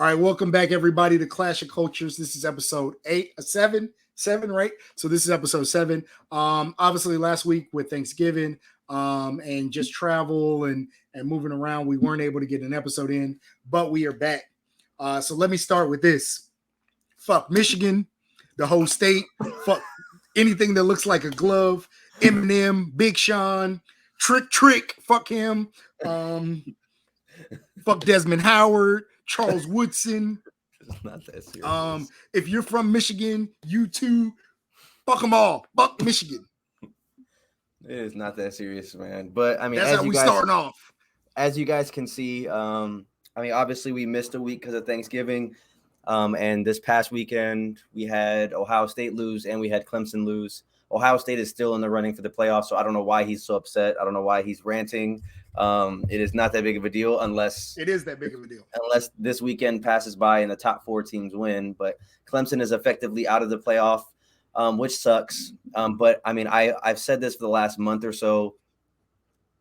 All right, welcome back, everybody, to Clash of Cultures. This is episode seven, right? So this is episode 7. Obviously, last week with Thanksgiving, and just travel and moving around, we weren't able to get an episode in, but we are back. So let me start with this. Fuck Michigan, the whole state. Fuck anything that looks like a glove. Eminem, Big Sean, Trick. Fuck him. Fuck Desmond Howard, Charles Woodson. It's not that serious. If you're from Michigan, you too. Fuck them all. Fuck Michigan. It is not that serious, man. But I mean, that's how we starting off. As you guys can see, I mean, obviously we missed a week because of Thanksgiving. And this past weekend we had Ohio State lose and we had Clemson lose. Ohio State is still in the running for the playoffs, so I don't know why he's so upset. I don't know why he's ranting. It is not that big of a deal unless it is that big of a deal. Unless this weekend passes by and the top 4 teams win. But Clemson is effectively out of the playoff, which sucks. But I mean, I've said this for the last month or so.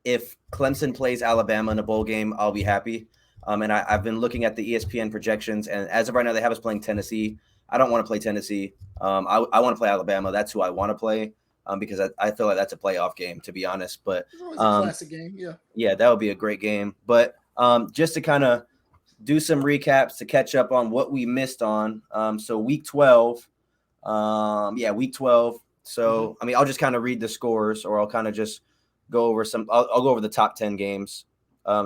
If Clemson plays Alabama in a bowl game, I'll be happy. And I've been looking at the ESPN projections, and as of right now, they have us playing Tennessee. I don't want to play Tennessee. I want to play Alabama. That's who I want to play. Because I feel like that's a playoff game, to be honest. But it's always a classic game, yeah. Yeah, that would be a great game. But just to kind of do some recaps to catch up on what we missed on. So week 12. Week 12. So, I mean, I'll just kind of read the scores, or I'll kind of just go over I'll go over the top 10 games.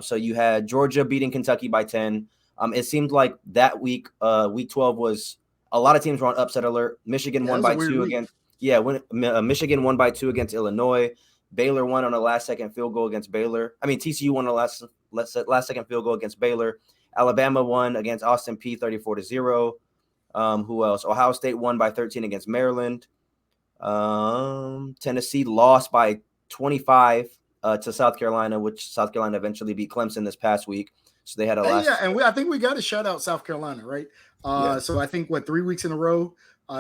So you had Georgia beating Kentucky by 10. It seemed like that week, week 12 was a lot of teams were on upset alert. Michigan won by 2 against. Yeah, Michigan won by 2 against Illinois. Baylor won on a last-second field goal against Baylor. I mean, TCU won a last-second field goal against Baylor. Alabama won against Austin Peay 34-0. Who else? Ohio State won by 13 against Maryland. Tennessee lost by 25 to South Carolina, which South Carolina eventually beat Clemson this past week. So they had a last. Yeah, and I think we got to shout out South Carolina, right? So I think 3 weeks in a row,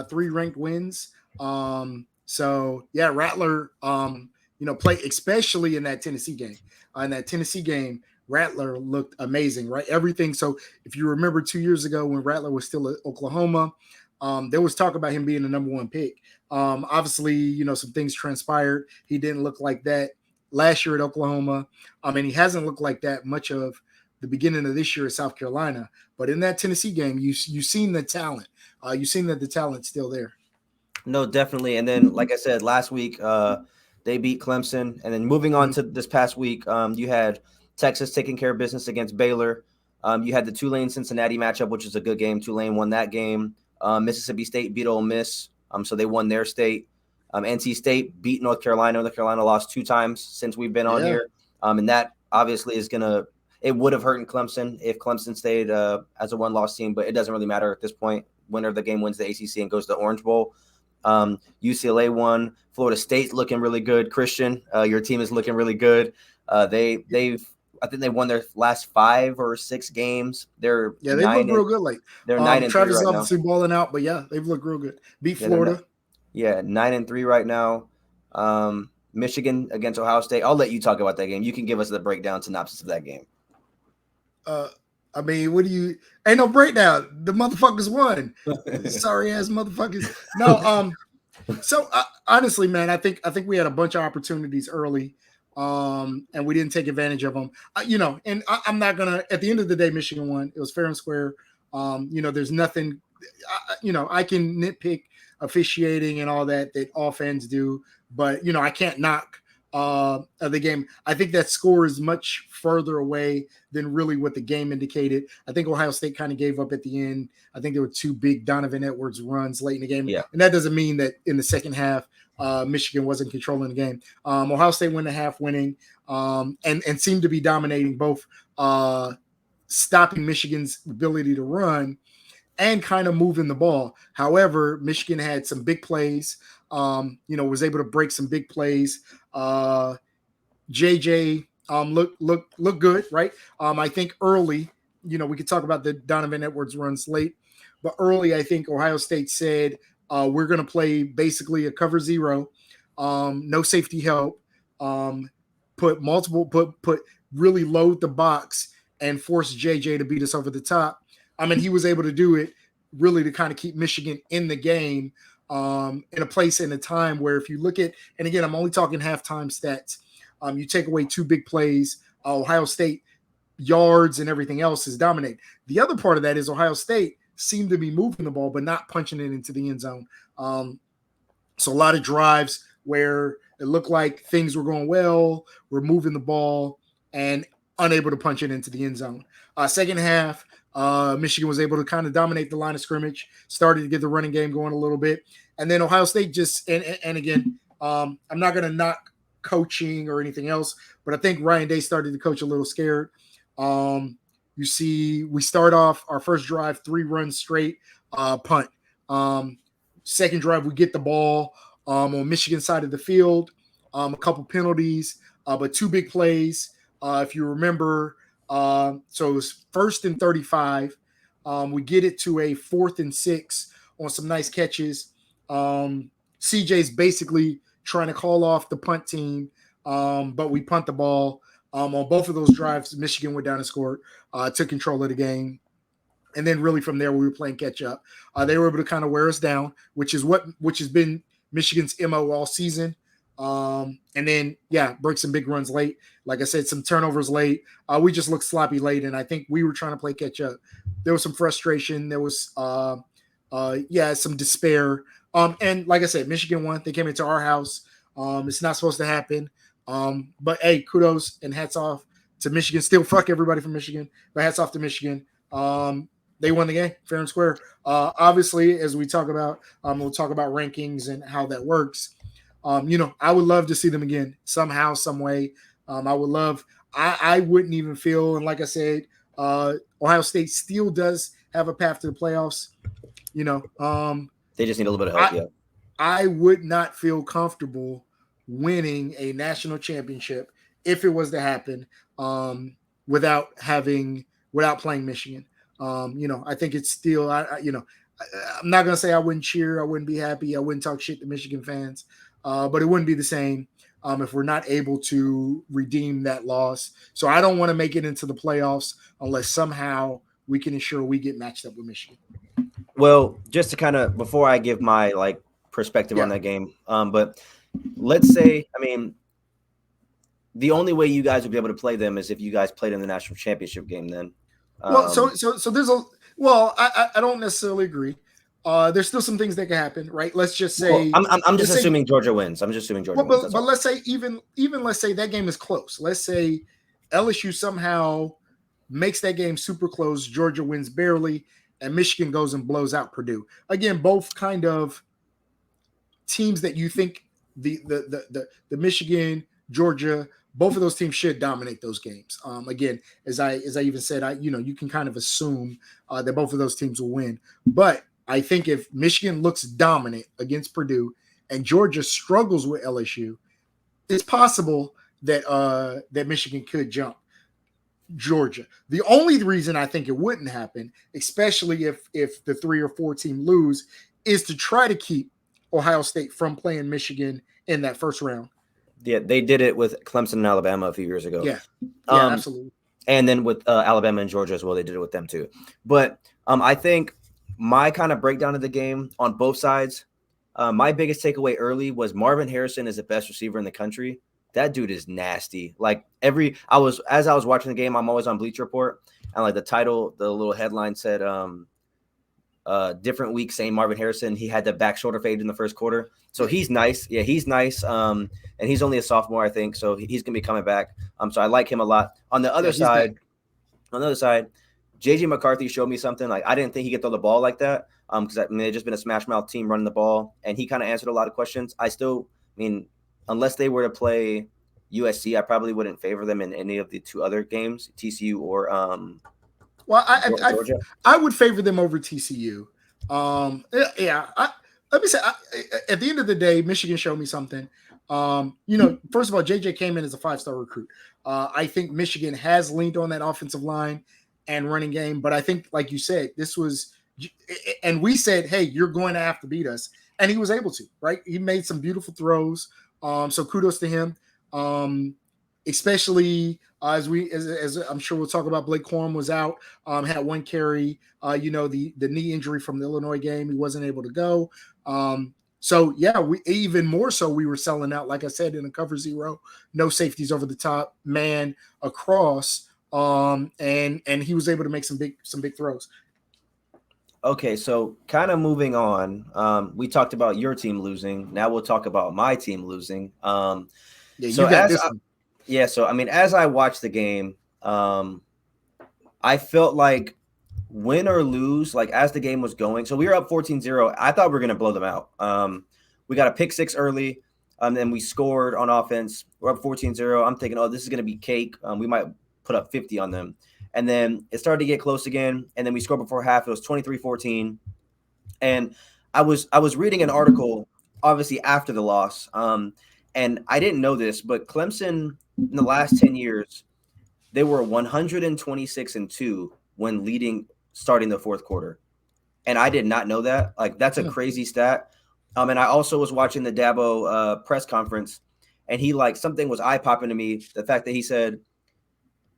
3 ranked wins. So yeah, Rattler, played especially in that Tennessee game. In that Tennessee game, Rattler looked amazing, right? Everything. So if you remember 2 years ago when Rattler was still at Oklahoma, there was talk about him being the number 1 pick. Obviously, some things transpired. He didn't look like that last year at Oklahoma. And he hasn't looked like that much of the beginning of this year at South Carolina. But in that Tennessee game, you've seen the talent. You've seen that the talent's still there. No, definitely. And then, like I said, last week, they beat Clemson. And then moving on to this past week, you had Texas taking care of business against Baylor. You had the Tulane-Cincinnati matchup, which is a good game. Tulane won that game. Mississippi State beat Ole Miss, so they won their state. NC State beat North Carolina. North Carolina lost 2 times since we've been on here. And that obviously is it would have hurt Clemson if Clemson stayed as a 1-loss team, but it doesn't really matter at this point. Winner of the game wins the ACC and goes to the Orange Bowl. UCLA won. Florida State's looking really good. Christian, your team is looking really good. I think they won their last 5 or 6 games. They look real good. Like they're 9-3 Travis right obviously now. Balling out, but yeah, they've looked real good. Beat Florida. 9-3 right now. Michigan against Ohio State. I'll let you talk about that game. You can give us the breakdown synopsis of that game. I mean, ain't no breakdown. The motherfuckers won. Sorry ass motherfuckers. No, so honestly, man, I think we had a bunch of opportunities early, and we didn't take advantage of them. And I'm not gonna. At the end of the day, Michigan won. It was fair and square. There's nothing. I can nitpick officiating and all that all fans do, but I can't knock the game. I think that score is much further away than really what the game indicated. I think Ohio State kind of gave up at the end. I think there were 2 big Donovan Edwards runs late in the game. And that doesn't mean that in the second half, Michigan wasn't controlling the game. Ohio State went the half winning and seemed to be dominating, both stopping Michigan's ability to run and kind of moving the ball. However, Michigan had some big plays, was able to break some big plays. JJ look good, right? I think early, we could talk about the Donovan Edwards runs late, but early, I think Ohio State said, we're going to play basically a cover 0, no safety help, put really load the box and force JJ to beat us over the top. I mean, he was able to do it really to kind of keep Michigan in the game, in a place in a time where if you look at, and again, I'm only talking halftime stats. You take away 2 big plays, Ohio State yards and everything else is dominate. The other part of that is Ohio State seemed to be moving the ball, but not punching it into the end zone. So a lot of drives where it looked like things were going well, we're moving the ball and unable to punch it into the end zone. Second half, Michigan was able to kind of dominate the line of scrimmage, started to get the running game going a little bit. And then Ohio State just, and again, I'm not going to knock coaching or anything else, but I think Ryan Day started to coach a little scared. You see, we start off our first drive, 3 runs straight, punt. Second drive, we get the ball on Michigan side of the field, a couple penalties, but 2 big plays. If you remember, so it was 1st and 35. We get it to a 4th and 6 on some nice catches. CJ's basically trying to call off the punt team, but we punt the ball. On both of those drives, Michigan went down and scored, took control of the game. And then really from there, we were playing catch up. They were able to kind of wear us down, which has been Michigan's MO all season. And then, break some big runs late. Like I said, some turnovers late. We just looked sloppy late, and I think we were trying to play catch up. There was some frustration. There was, some despair. And like I said, Michigan won. They came into our house. It's not supposed to happen. But hey, kudos and hats off to Michigan. Still, fuck everybody from Michigan, but hats off to Michigan. They won the game fair and square. Obviously, as we talk about, we'll talk about rankings and how that works. I would love to see them again somehow, some way. I would love. I wouldn't even feel, and like I said, Ohio State still does have a path to the playoffs. They just need a little bit of help. I would not feel comfortable winning a national championship if it was to happen without playing Michigan. I think it's still, I'm not going to say I wouldn't cheer. I wouldn't be happy. I wouldn't talk shit to Michigan fans, but it wouldn't be the same if we're not able to redeem that loss. So I don't want to make it into the playoffs unless somehow we can ensure we get matched up with Michigan. Well, just to kind of, before I give my perspective on that game, but let's say, the only way you guys would be able to play them is if you guys played in the national championship game then. So there's I don't necessarily agree. There's still some things that can happen, right? Let's just say I'm just assuming Georgia wins. I'm just assuming Georgia wins. But let's say even let's say that game is close. Let's say LSU somehow makes that game super close. Georgia wins barely, and Michigan goes and blows out Purdue. Again, both kind of teams that you think the Michigan, Georgia, both of those teams should dominate those games. Again, as I even said, you can kind of assume that both of those teams will win. But I think if Michigan looks dominant against Purdue and Georgia struggles with LSU, it's possible that Michigan could jump Georgia. The only reason I think it wouldn't happen, especially if the 3 or 4 team lose, is to try to keep Ohio State from playing Michigan in that first round. Yeah, they did it with Clemson and Alabama a few years ago. Yeah, absolutely. And then with Alabama and Georgia as well, they did it with them too. But I think my kind of breakdown of the game on both sides, my biggest takeaway early was Marvin Harrison is the best receiver in the country. That dude is nasty. As I was watching the game, I'm always on Bleacher Report, and the little headline said, different week, saying Marvin Harrison, he had the back shoulder fade in the first quarter. So he's nice. Yeah, he's nice. And he's only a sophomore, I think. So he's going to be coming back. So I like him a lot. On the other side, JJ McCarthy showed me something. I didn't think he could throw the ball like that. Because they've just been a smash mouth team running the ball. And he kind of answered a lot of questions. Unless they were to play USC, I probably wouldn't favor them in any of the 2 other games, TCU or Georgia. I would favor them over TCU. Let me say, at the end of the day, Michigan showed me something. First of all, JJ came in as a 5-star recruit. I think Michigan has leaned on that offensive line and running game, but I think, like you said, this was, and we said, hey, you're going to have to beat us, and he was able to, right? He made some beautiful throws. So kudos to him. especially as I'm sure we'll talk about. Blake Corum was out, had one carry. The knee injury from the Illinois game, he wasn't able to go. So yeah, we even more so we were selling out. Like I said, in a cover zero, no safeties over the top, man across, and he was able to make some big throws. Okay, so kind of moving on. We talked about your team losing. Now we'll talk about my team losing. Yeah, you so got this one. Yeah, so I mean, as I watched the game, I felt like win or lose, like as the game was going. So we were up 14-0. I thought we were going to blow them out. We got a pick six early, and then we scored on offense. We're up 14-0. I'm thinking, oh, this is going to be cake. We might put up 50 on them. And then it started to get close again, and then we scored before half. It was 23-14. And I was reading an article, obviously after the loss, and I didn't know this, but Clemson in the last 10 years, they were 126-2 when starting the fourth quarter. And I did not know that. Like, that's a crazy stat. And I also was watching the Dabo press conference, and something was eye-popping to me, the fact that he said,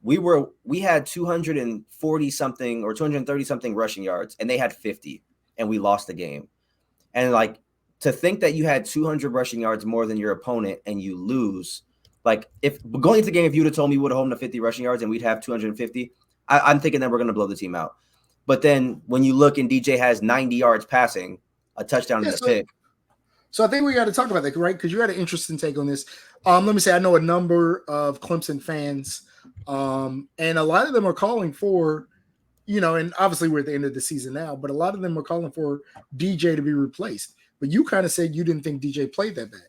we had 240 something or 230 something rushing yards, and they had 50, and we lost the game. And like, to think that you had 200 rushing yards more than your opponent and you lose, like, if going into the game, if you would have told me we would have home to 50 rushing yards and we'd have 250, I'm thinking that we're going to blow the team out. But then when you look and DJ has 90 yards passing, a touchdown and a pick. So I think we got to talk about that, right? Because you had an interesting take on this. Let me say, I know a number of Clemson fans, and a lot of them are calling for, and obviously we're at the end of the season now, but a lot of them are calling for DJ to be replaced. But you kind of said you didn't think DJ played that bad.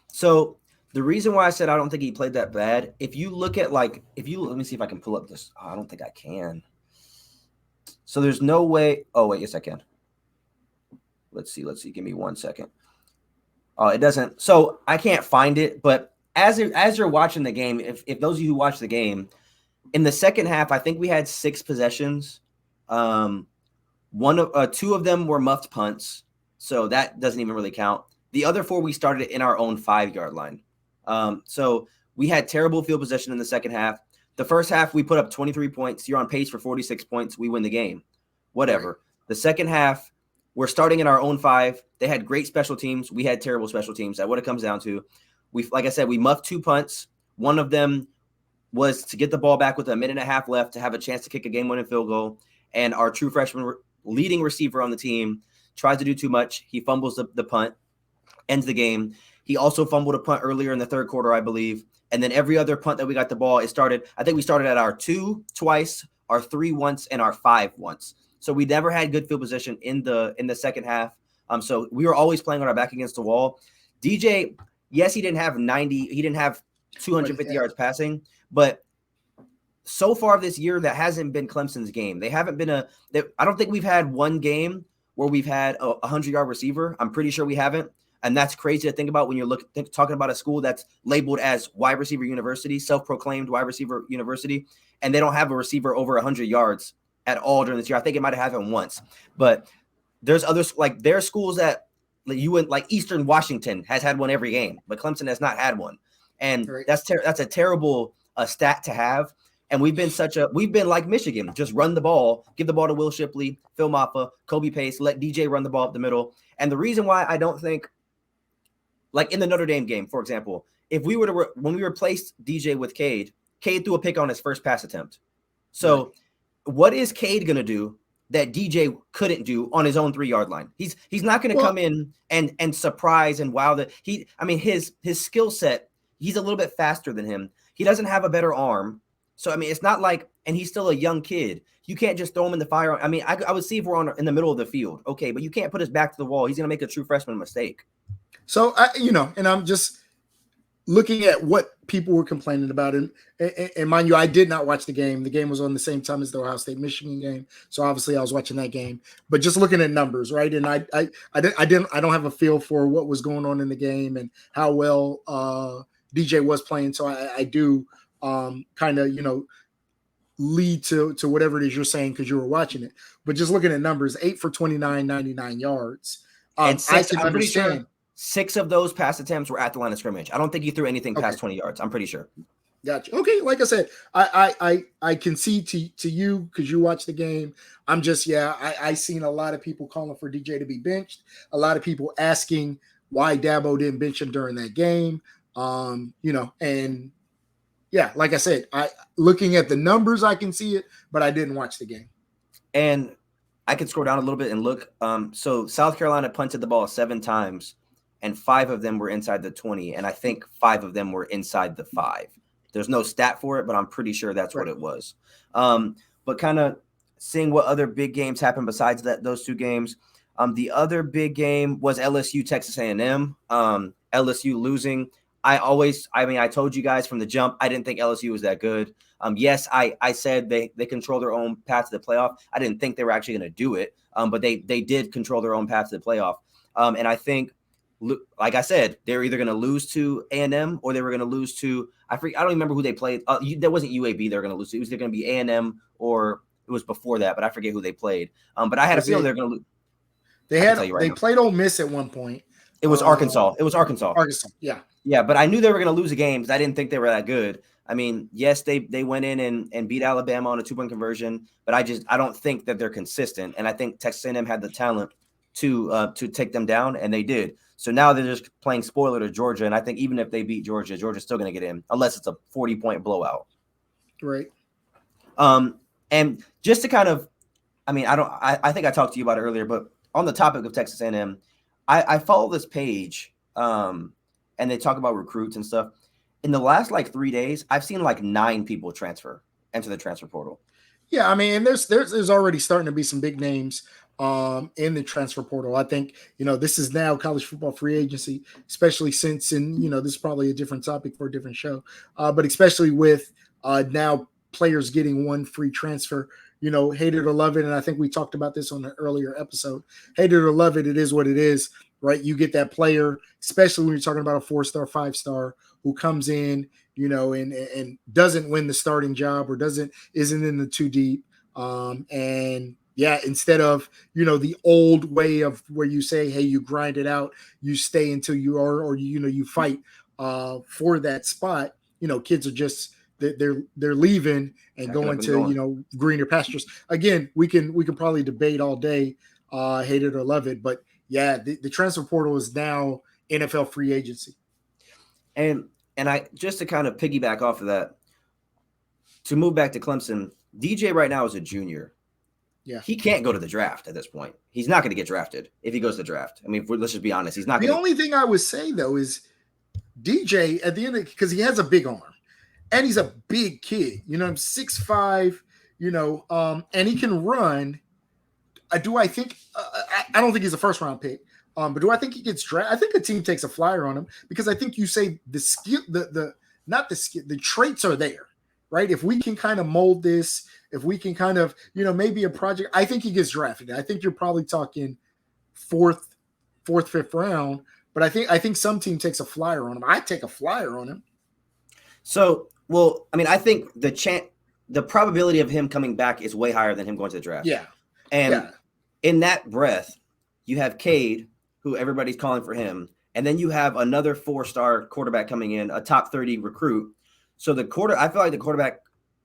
So the reason why I said I don't think he played that bad, if you look at let me see if I can pull up this. Oh, I don't think I can. So there's no way. Oh, wait, yes, I can. Let's see. Give me 1 second. Oh, it doesn't. So I can't find it. But as you're watching the game, if those of you who watch the game, in the second half, I think we had 6 possessions. Two of them were muffed punts, so that doesn't even really count. The other 4 we started in our own 5-yard line. So we had terrible field possession in the second half. The first half, we put up 23 points. You're on pace for 46 points. We win the game. Whatever. Right. The second half, we're starting in our own 5. They had great special teams. We had terrible special teams. That's what it comes down to. Like I said, we muffed 2 punts. One of them was to get the ball back with a minute and a half left to have a chance to kick a game-winning field goal. And our true freshman leading receiver on the team tries to do too much. He fumbles the punt, ends the game. He also fumbled a punt earlier in the third quarter, I believe. And then every other punt that we got the ball, I think we started at our 2 twice, our 3 once, and our 5 once. So we never had good field position in the second half. So we were always playing on our back against the wall. DJ, yes, he didn't have 250 yards passing, but so far this year, that hasn't been Clemson's game. They haven't been I don't think we've had one game where we've had a 100-yard receiver. I'm pretty sure we haven't. And that's crazy to think about when you're talking about a school that's labeled as wide receiver university, self-proclaimed wide receiver university, and they don't have a receiver over 100 yards at all during this year. I think it might have happened once, but there's others, like there are schools that like Eastern Washington has had one every game, but Clemson has not had one. And right. That's a terrible stat to have. And we've been like Michigan, just run the ball, give the ball to Will Shipley, Phil Maffa, Kobe Pace, let DJ run the ball up the middle. And the reason why I don't think, like in the Notre Dame game, for example, if we were to when we replaced DJ with Cade threw a pick on his first pass attempt. So right. What is Cade going to do that DJ couldn't do on his own 3-yard line? He's not going to come in and surprise and wow his skill set, he's a little bit faster than him. He doesn't have a better arm. So, I mean, it's not like, and he's still a young kid. You can't just throw him in the fire. I mean, I would see if we're in the middle of the field. Okay, but you can't put his back to the wall. He's going to make a true freshman mistake. So, and I'm just looking at what people were complaining about. And mind you, I did not watch the game. The game was on the same time as the Ohio State-Michigan game. So, obviously, I was watching that game. But just looking at numbers, right? And I don't have a feel for what was going on in the game and how well DJ was playing. So, I do kind of, lead to whatever it is you're saying because you were watching it. But just looking at numbers, 8 for 29, 99 yards. And I can understand. Sure 6 of those pass attempts were at the line of scrimmage. I don't think he threw anything past 20 yards. I'm pretty sure. Gotcha. Okay, like I said, I concede to you because you watch the game. I'm just I seen a lot of people calling for DJ to be benched. A lot of people asking why Dabo didn't bench him during that game. And yeah, like I said, I looking at the numbers, I can see it, but I didn't watch the game. And I could scroll down a little bit and look. So South Carolina punted the ball 7 times, and 5 of them were inside the 20, and I think 5 of them were inside the 5. There's no stat for it, but I'm pretty sure that's what it was. But kind of seeing what other big games happened besides those 2 games. The other big game was LSU Texas A&M. LSU losing. I told you guys from the jump, I didn't think LSU was that good. Yes, I said they control their own path to the playoff. I didn't think they were actually going to do it, but they did control their own path to the playoff. And I think, like I said, they're either going to lose to A&M or they were going to lose to I don't remember who they played. That wasn't UAB they were going to lose to. It was either going to be A&M or it was before that, but I forget who they played. But I had a feeling they're going to lose. They played Ole Miss at one point. It was Arkansas. It was Arkansas. Yeah. Yeah, but I knew they were going to lose a game because I didn't think they were that good. I mean, yes, they went in and beat Alabama on a 2-point conversion, but I don't think that they're consistent. And I think Texas A&M had the talent to take them down, and they did. So now they're just playing spoiler to Georgia, and I think even if they beat Georgia, Georgia's still going to get in unless it's a 40-point blowout. Right. And just to kind of, I think I talked to you about it earlier, but on the topic of Texas A&M, I follow this page, and they talk about recruits and stuff. In the last 3 days, I've seen 9 people enter the transfer portal. Yeah, I mean, and there's already starting to be some big names in the transfer portal. I think, this is now college football free agency, especially since, and this is probably a different topic for a different show, but especially with now players getting 1 free transfer, hate it or love it. And I think we talked about this on an earlier episode. Hate it or love it, it is what it is, right? You get that player, especially when you're talking about a 4-star, 5-star who comes in, and doesn't win the starting job or isn't in the 2 deep. And yeah, instead of, the old way of where you say, hey, you grind it out, you stay until you are, or, you fight for that spot, kids are just, they're leaving and going to, greener pastures. Again, we can probably debate all day, hate it or love it, but yeah, the transfer portal is now NFL free agency. And I just to kind of piggyback off of that, to move back to Clemson, DJ right now is a junior. Yeah, he can't go to the draft at this point. He's not going to get drafted if he goes to the draft. I mean, let's just be honest. He's not. The only thing I would say though is DJ at the end because he has a big arm and he's a big kid. I'm 6'5", and he can run. Do I think? I don't think he's a first round pick. But do I think he gets drafted? I think the team takes a flyer on him because I think you say the skill, the traits are there, right? If we can kind of mold this, if we can kind of, maybe a project, I think he gets drafted. I think you're probably talking fourth, fifth round. But I think some team takes a flyer on him. I take a flyer on him. So, well, I mean, I think the probability of him coming back is way higher than him going to the draft. Yeah, and in that breath, you have Cade, who everybody's calling for him. And then you have another 4-star quarterback coming in, a top 30 recruit. So I feel like the quarterback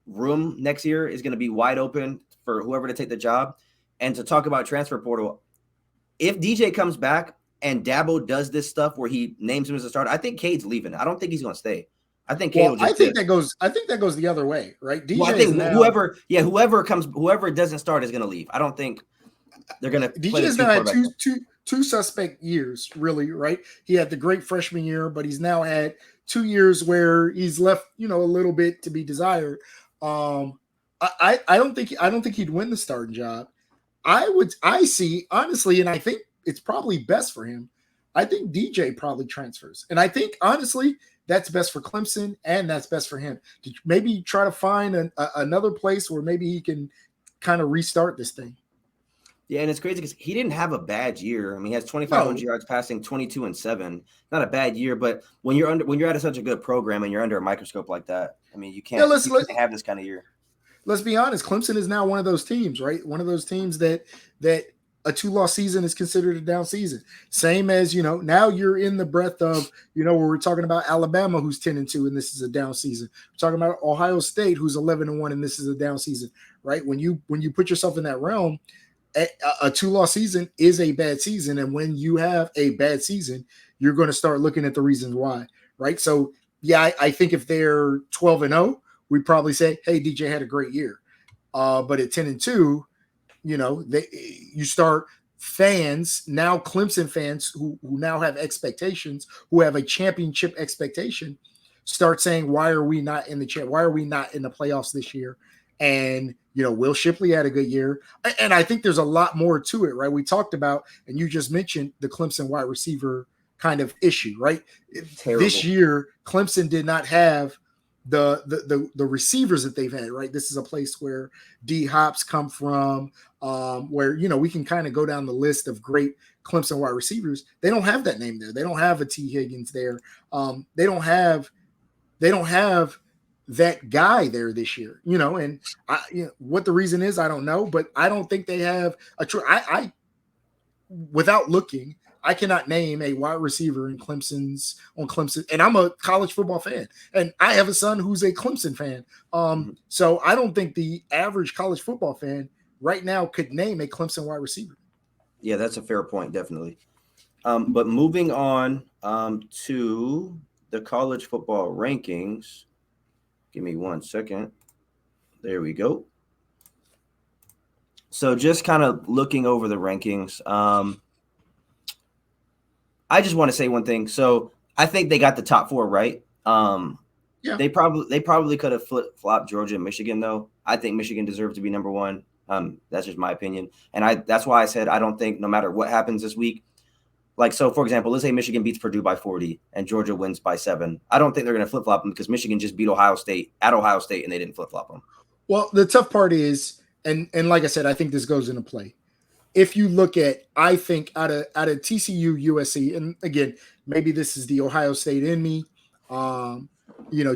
room next year is going to be wide open for whoever to take the job. And to talk about transfer portal, if DJ comes back and Dabo does this stuff where he names him as a starter, I think Cade's leaving. I don't think he's going to stay. I think Cade will just that goes the other way, right? DJ I think whoever doesn't start is going to leave. I don't think they're going to DJ has now had two suspect years, really, right? He had the great freshman year, but he's now had 2 years where he's left, a little bit to be desired. I don't think he'd win the starting job. I see honestly, and I think it's probably best for him. I think DJ probably transfers, and I think honestly that's best for Clemson and that's best for him to maybe try to find another place where maybe he can kind of restart this thing. Yeah, and it's crazy because he didn't have a bad year. I mean, he has 2,500 yards passing, 22-7. Not a bad year, but when you're at such a good program and you're under a microscope like that, I mean, you can't have this kind of year. Let's be honest. Clemson is now one of those teams, right? One of those teams that a 2-loss season is considered a down season. Same as, now you're in the breadth of, where we're talking about Alabama, who's 10-2, and this is a down season. We're talking about Ohio State, who's 11-1, and this is a down season, right? When you put yourself in that realm, a 2-loss season is a bad season. And when you have a bad season, you're going to start looking at the reasons why, right? So, yeah, I think if they're 12-0, we'd probably say, hey, DJ had a great year. But at 10-2, you start fans, now Clemson fans who now have expectations, who have a championship expectation, start saying, why are we not in the why are we not in the playoffs this year? And Will Shipley had a good year, and I think there's a lot more to it, right? We talked about, and you just mentioned the Clemson wide receiver kind of issue, right? Terrible. This year, Clemson did not have the receivers that they've had, right? This is a place where D Hops come from, where we can kind of go down the list of great Clemson wide receivers. They don't have that name there. They don't have a T Higgins there. They don't have that guy there this year, and what the reason is, I don't know, but I don't think they have a true. I without looking, I cannot name a wide receiver on Clemson, and I'm a college football fan, and I have a son who's a Clemson fan. So I don't think the average college football fan right now could name a Clemson wide receiver. Yeah, that's a fair point, definitely. But moving on to the college football rankings. Give me 1 second. There we go. So just kind of looking over the rankings. I just want to say one thing. So I think they got the top 4 right. Yeah. They probably could have flip-flopped Georgia and Michigan, though. I think Michigan deserved to be number 1. That's just my opinion. And that's why I said I don't think no matter what happens this week, like, so for example, let's say Michigan beats Purdue by 40 and Georgia wins by 7. I don't think they're going to flip-flop them because Michigan just beat Ohio State at Ohio State and they didn't flip-flop them. Well, the tough part is, and like I said, I think this goes into play. If you look at, I think out of TCU, USC, and again, maybe this is the Ohio State in me,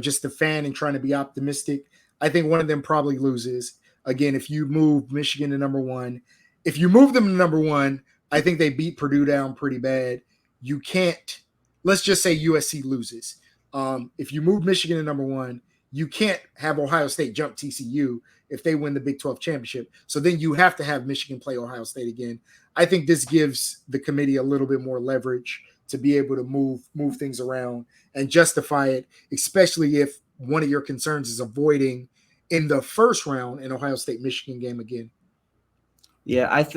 just a fan and trying to be optimistic. I think one of them probably loses. Again, if you move Michigan to number 1, if you move them to number 1, I think they beat Purdue down pretty bad. You can't, let's just say USC loses. If you move Michigan to number 1, you can't have Ohio State jump TCU if they win the Big 12 championship. So then you have to have Michigan play Ohio State again. I think this gives the committee a little bit more leverage to be able to move things around and justify it, especially if one of your concerns is avoiding in the first round an Ohio State-Michigan game again. Yeah, just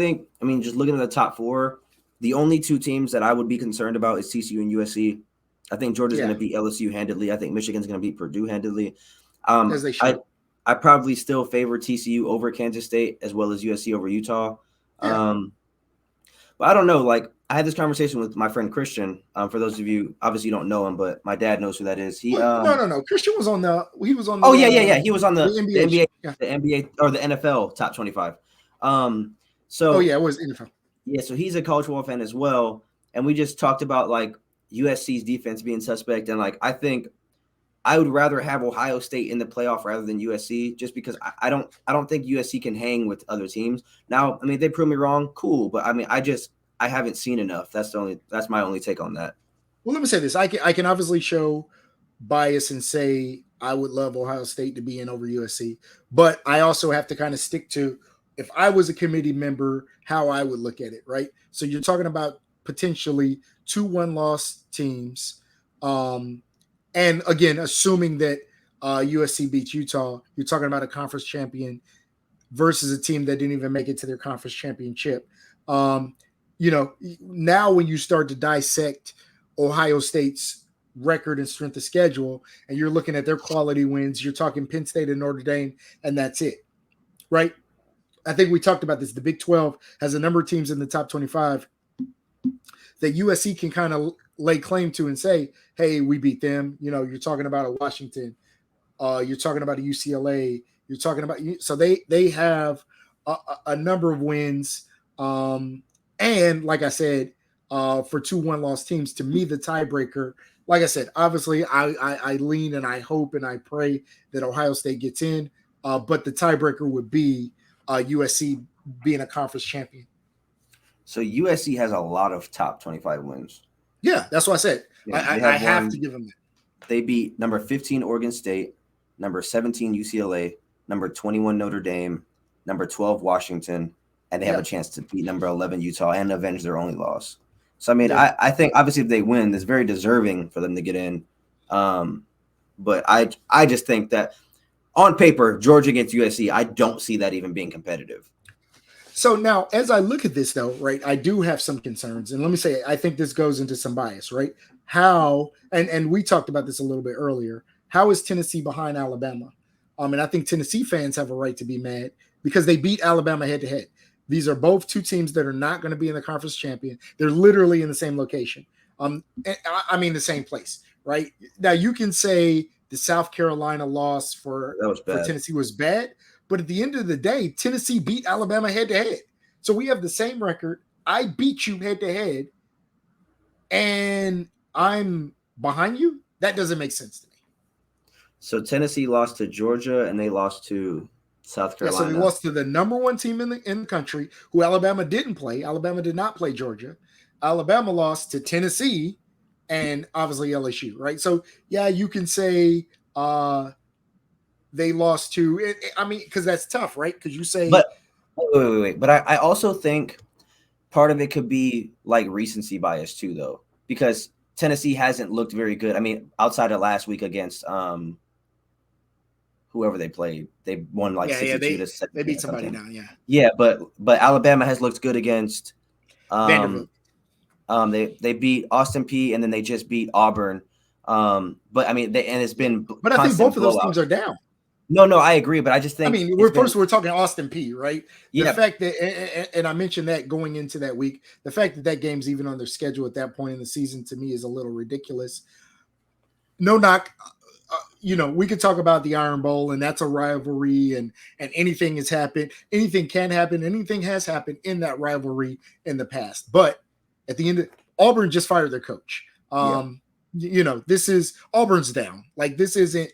looking at the top 4, the only 2 teams that I would be concerned about is TCU and USC. I think Georgia's going to beat LSU handedly. I think Michigan's going to beat Purdue handedly. As they should. I probably still favor TCU over Kansas State as well as USC over Utah. Yeah. But I don't know. Like, I had this conversation with my friend Christian. For those of you, obviously you don't know him, but my dad knows who that is. No. Christian was on the. He was on. The, He was on the NBA, yeah. the NBA or the NFL top 25. It was NFL. Yeah, so he's a college football fan as well, and we just talked about like USC's defense being suspect, and like I think I would rather have Ohio State in the playoff rather than USC, just because I don't think USC can hang with other teams. Now, I mean, they prove me wrong, cool, but I mean, I haven't seen enough. That's my only take on that. Well, let me say this: I can obviously show bias and say I would love Ohio State to be in over USC, but I also have to kind of stick to, if I was a committee member, how I would look at it, right? So you're talking about potentially 2 1-loss teams. And again, assuming that USC beats Utah, you're talking about a conference champion versus a team that didn't even make it to their conference championship. Now when you start to dissect Ohio State's record and strength of schedule, and you're looking at their quality wins, you're talking Penn State and Notre Dame, and that's it, right? I think we talked about this. The Big 12 has a number of teams in the top 25 that USC can kind of lay claim to and say, hey, we beat them. You're talking about a Washington. You're talking about a UCLA. You're talking about – so they have a number of wins. And like I said, for 2 1-loss teams, to me, the tiebreaker, like I said, obviously I lean and I hope and I pray that Ohio State gets in. But the tiebreaker would be USC being a conference champion. So USC has a lot of top 25 wins. Yeah, that's what I said. Yeah, I have to give them that. They beat number 15 Oregon State, number 17 UCLA, number 21 Notre Dame, number 12 Washington, and they have a chance to beat number 11 Utah and avenge their only loss. So I mean, I think obviously if they win, it's very deserving for them to get in. But I just think that on paper, Georgia against USC, I don't see that even being competitive. So now, as I look at this, though, right, I do have some concerns, and let me say, I think this goes into some bias, right? How, and we talked about this a little bit earlier. How is Tennessee behind Alabama? And I think Tennessee fans have a right to be mad because they beat Alabama head to head. These are both two teams that are not going to be in the conference champion. They're literally in the same location. I mean, the same place, right? Now you can say the South Carolina loss for Tennessee was bad. But at the end of the day, Tennessee beat Alabama head to head. So we have the same record. I beat you head to head, and I'm behind you. That doesn't make sense to me. So Tennessee lost to Georgia, and they lost to South Carolina. Yeah, so they lost to the number one team in the country, who Alabama didn't play. Alabama did not play Georgia. Alabama lost to Tennessee, and obviously LSU, right? So yeah, you can say they lost to. I mean, because that's tough, right? Because you say, but wait. But I also think part of it could be like recency bias too, though, because Tennessee hasn't looked very good. I mean, outside of last week against whoever they played, they won like 62 to 7. They beat somebody down, yeah. But Alabama has looked good against Vanderbilt. They beat Austin Peay, and then they just beat Auburn. But I mean, it's been. But I think both of those teams are down. No, I agree, but I just think. I mean, we're talking Austin Peay, right? Yeah. The fact that, and I mentioned that going into that week, the fact that game's even on their schedule at that point in the season to me is a little ridiculous. No knock, we could talk about the Iron Bowl, and that's a rivalry, and anything has happened, anything can happen, anything has happened in that rivalry in the past. But at the end, Auburn just fired their coach. This is Auburn's down. Like, this isn't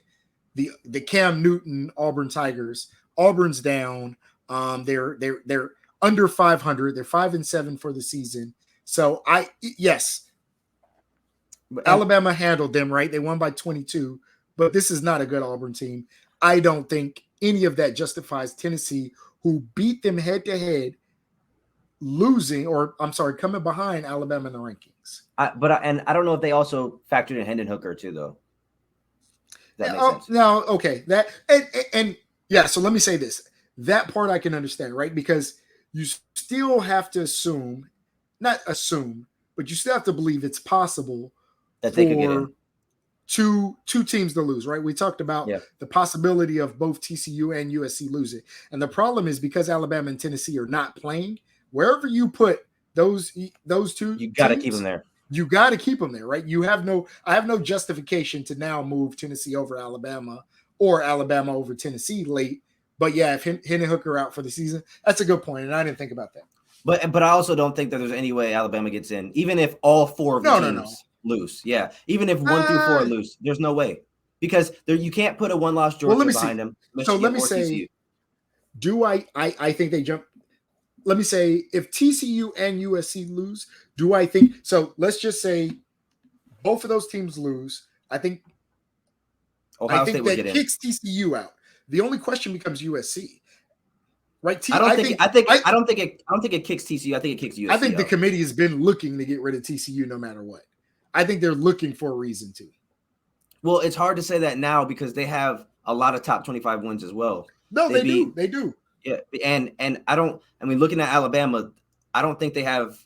the Cam Newton Auburn Tigers. Auburn's down. They're under 500. They're 5-7 for the season. So Alabama handled them, right? They won by 22, but this is not a good Auburn team. I don't think any of that justifies Tennessee, who beat them head to head, coming behind Alabama in the rankings. I don't know if they also factored in Hendon Hooker too, though. That makes sense. No, okay. That and so let me say this. That part I can understand, right? Because you still have to not assume, but you still have to believe it's possible that they could get in. Two teams to lose, right? We talked about the possibility of both TCU and USC losing. And the problem is because Alabama and Tennessee are not playing, wherever you put those two, you got to keep them there. You got to keep them there, right? I have no justification to now move Tennessee over Alabama or Alabama over Tennessee late. But yeah, if Hendon Hooker out for the season, that's a good point, and I didn't think about that. But I also don't think that there's any way Alabama gets in, even if all four of the teams lose. Yeah, even if 1 through 4 lose, there's no way because you can't put a one-loss Georgia behind them. So let me say, I think they jump. Let me say, if TCU and USC lose, do I think so? Let's just say both of those teams lose. I think Ohio State that kicks TCU out. The only question becomes USC, right? I don't think it kicks TCU. I think it kicks USC. I think the committee has been looking to get rid of TCU no matter what. I think they're looking for a reason to. Well, it's hard to say that now because they have a lot of top 25 wins as well. No, they do. They do. Yeah, and looking at Alabama, I don't think they have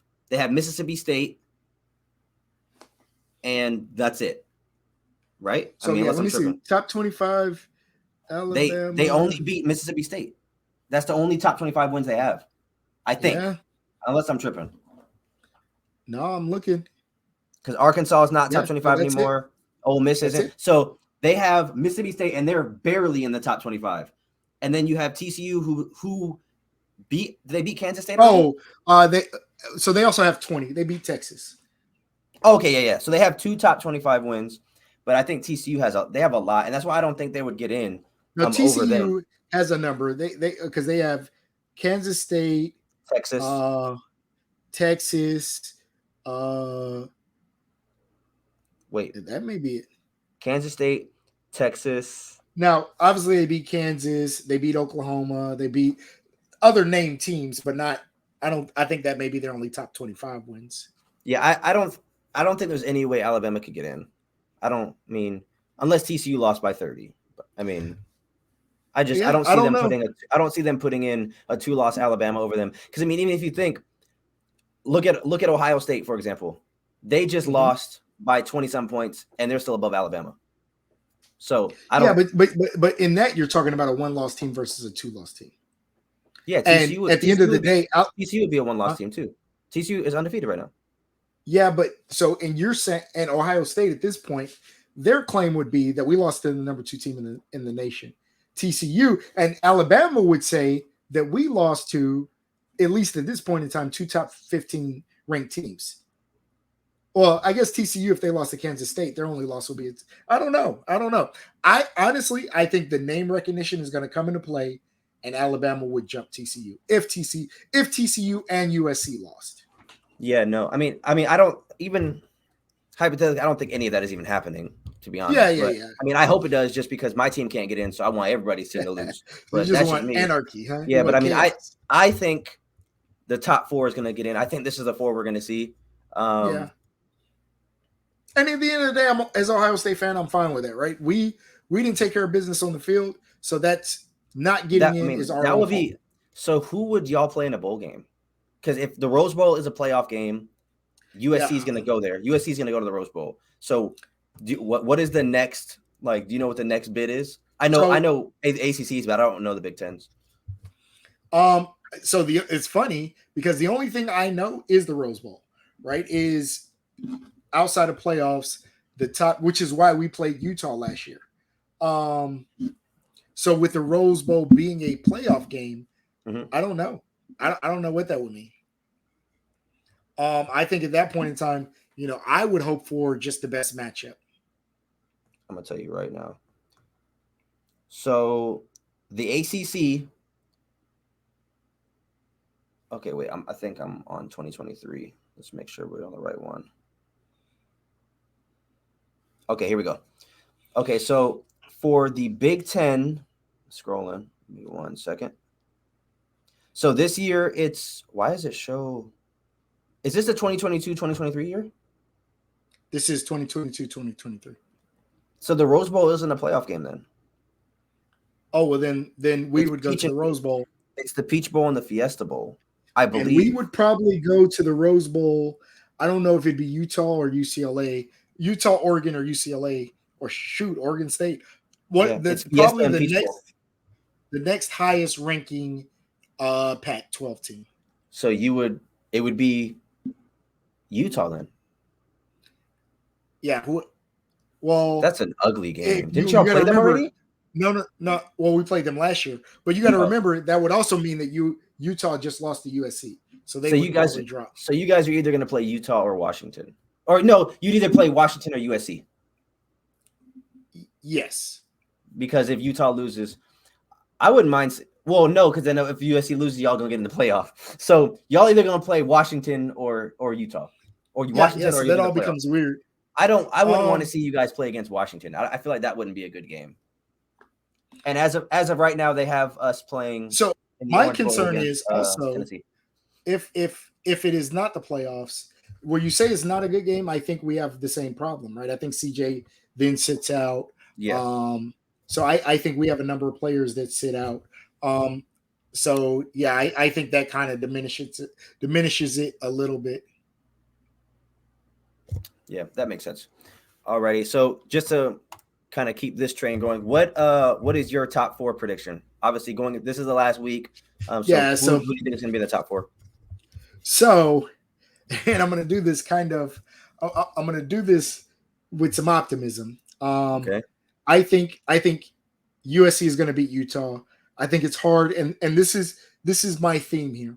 Mississippi State, and that's it, right? So let me see. Top 25, Alabama. They only beat Mississippi State. That's the only top 25 wins they have, I think, unless I'm tripping. No, I'm looking. Because Arkansas is not top 25 anymore. Ole Miss isn't. So they have Mississippi State, and they're barely in the top 25. And then you have TCU who beat Kansas State? They also have 20. They beat Texas. Okay, yeah. So they have 2 top 25 wins, but I think TCU they have a lot, and that's why I don't think they would get in. No, TCU has a number. They because they have Kansas State, Texas, Texas. Wait, That may be it. Kansas State, Texas. Now, obviously, they beat Kansas. They beat Oklahoma. They beat other named teams, but not. I don't. I think that may be their only top 25 wins. Yeah, I don't think there's any way Alabama could get in. I don't mean unless TCU lost by 30. I mean, I don't see them putting in a 2-loss Alabama over them, because I mean, even if you think, look at Ohio State, for example, they just lost by 20-some points and they're still above Alabama. So I don't. Yeah, but in that you're talking about a 1-loss team versus a 2-loss team. Yeah, TCU. And at the end of the day, TCU would be a 1-loss team too. TCU is undefeated right now. Yeah, but so and you're saying, and Ohio State at this point, their claim would be that we lost to the number 2 team in the nation. TCU and Alabama would say that we lost to, at least at this point in time, 2 top 15 ranked teams. Well, I guess TCU, if they lost to Kansas State, their only loss will be. I don't know. I honestly think the name recognition is going to come into play, and Alabama would jump TCU if TCU and USC lost. Yeah, no. I mean, I don't even hypothetically. I don't think any of that is even happening, to be honest. Yeah. I mean, I hope it does, just because my team can't get in, so I want everybody's team to lose. But you just want anarchy, huh? Yeah, but I mean, I think the top 4 is going to get in. I think this is the 4 we're going to see. Yeah. And at the end of the day, as an Ohio State fan, I'm fine with that, right? We didn't take care of business on the field, so that's not getting in. Is our that would be. So who would y'all play in a bowl game? Because if the Rose Bowl is a playoff game, USC is going to go there. USC is going to go to the Rose Bowl. So what is the next? Like, do you know what the next bid is? I know ACCs, but I don't know the Big Tens. So it's funny because the only thing I know is the Rose Bowl, right? Is outside of playoffs, the top, which is why we played Utah last year. So with the Rose Bowl being a playoff game, I don't know. I don't know what that would mean. I think at that point in time, I would hope for just the best matchup. I'm gonna tell you right now. So the ACC. Okay, wait. I think I'm on 2023. Let's make sure we're on the right one. Okay, here we go. Okay, so for the Big Ten, scrolling. Give me 1 second. So this year, why does it show? Is this the 2022-2023 year? This is 2022-2023. So the Rose Bowl isn't a playoff game then? Oh, well, then we would go to the Rose Bowl. It's the Peach Bowl and the Fiesta Bowl, I believe. And we would probably go to the Rose Bowl. I don't know if it'd be Utah or UCLA. Utah, Oregon, or UCLA, or Oregon State. That's probably the next highest ranking Pac-12 team. So it would be Utah then. Yeah. Well, that's an ugly game. Didn't y'all play them already? No. Well, we played them last year, but you got to remember that would also mean that Utah just lost to USC, so you guys drop. So you guys are either going to play Utah or Washington, or no, you'd either play Washington or USC. Yes, because if Utah loses, I wouldn't mind. Well, no, because then if USC loses, y'all gonna get in the playoff. So y'all either gonna play Washington or Utah, or Washington. So that all becomes weird. I wouldn't want to see you guys play against Washington. I feel like that wouldn't be a good game. And as of right now, they have us playing. So my concern is also Tennessee. If it is not the playoffs, where you say it's not a good game, I think we have the same problem, right? I think CJ then sits out. Yeah. So I think we have a number of players that sit out. So yeah, I think that kind of diminishes it a little bit. Yeah, that makes sense. Alrighty. So just to kind of keep this train going, what is your top 4 prediction? Obviously, this is the last week. So who do you think is going to be in the top 4? So, and I'm going to do this I'm going to do this with some optimism. Okay. I think USC is going to beat Utah. I think it's hard, and this is my theme here.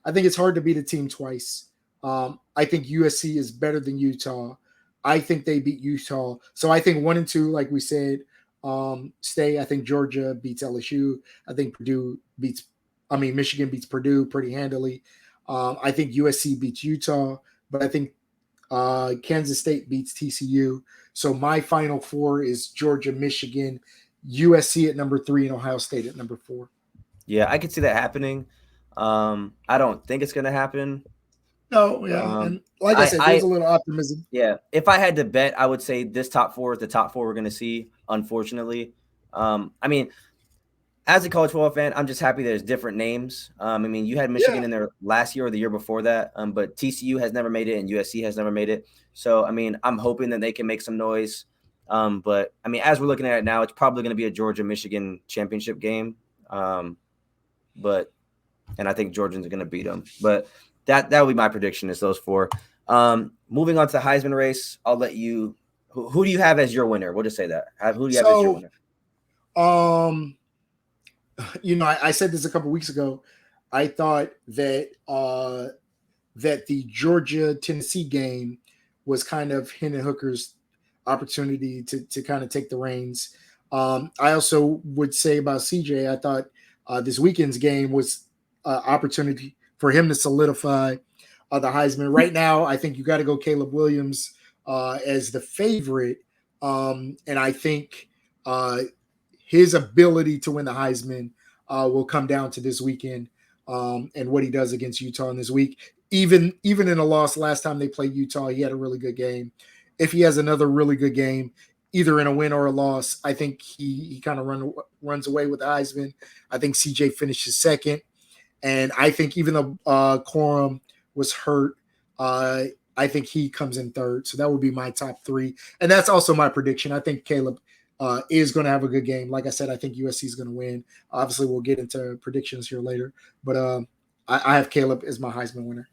I think it's hard to beat a team twice. I think USC is better than Utah. I think they beat Utah. So I think 1 and 2, like we said, stay. I think Georgia beats LSU. I think Michigan beats Purdue pretty handily. I think USC beats Utah, but I think Kansas State beats TCU. So my final four is Georgia, Michigan, USC at number 3, and Ohio State at number 4. Yeah, I could see that happening. I don't think it's going to happen. No, yeah, and like I said, there's a little optimism. Yeah, if I had to bet, I would say this top 4 is the top 4 we're going to see. Unfortunately, I mean, as a college football fan, I'm just happy there's different names. I mean, you had Michigan in there last year or the year before that, but TCU has never made it and USC has never made it. So, I mean, I'm hoping that they can make some noise. But, I mean, as we're looking at it now, it's probably going to be a Georgia-Michigan championship game. And I think Georgians are going to beat them. But that would be my prediction is those 4. Moving on to the Heisman race, I'll let you – who do you have as your winner? We'll just say that. Who do you have as your winner? I said this a couple weeks ago. I thought that that the Georgia-Tennessee game was kind of Hendon Hooker's opportunity to kind of take the reins. I also would say about CJ, I thought this weekend's game was opportunity for him to solidify the Heisman. Right now, I think you got to go Caleb Williams as the favorite. And I think his ability to win the Heisman will come down to this weekend and what he does against Utah in this week. Even in a loss last time they played Utah, he had a really good game. If he has another really good game, either in a win or a loss, I think he kind of runs away with the Heisman. I think CJ finishes second. And I think even though Corum was hurt, I think he comes in third. So that would be my top 3. And that's also my prediction. I think Caleb is going to have a good game. Like I said, I think USC is going to win. Obviously, we'll get into predictions here later. But I have Caleb as my Heisman winner.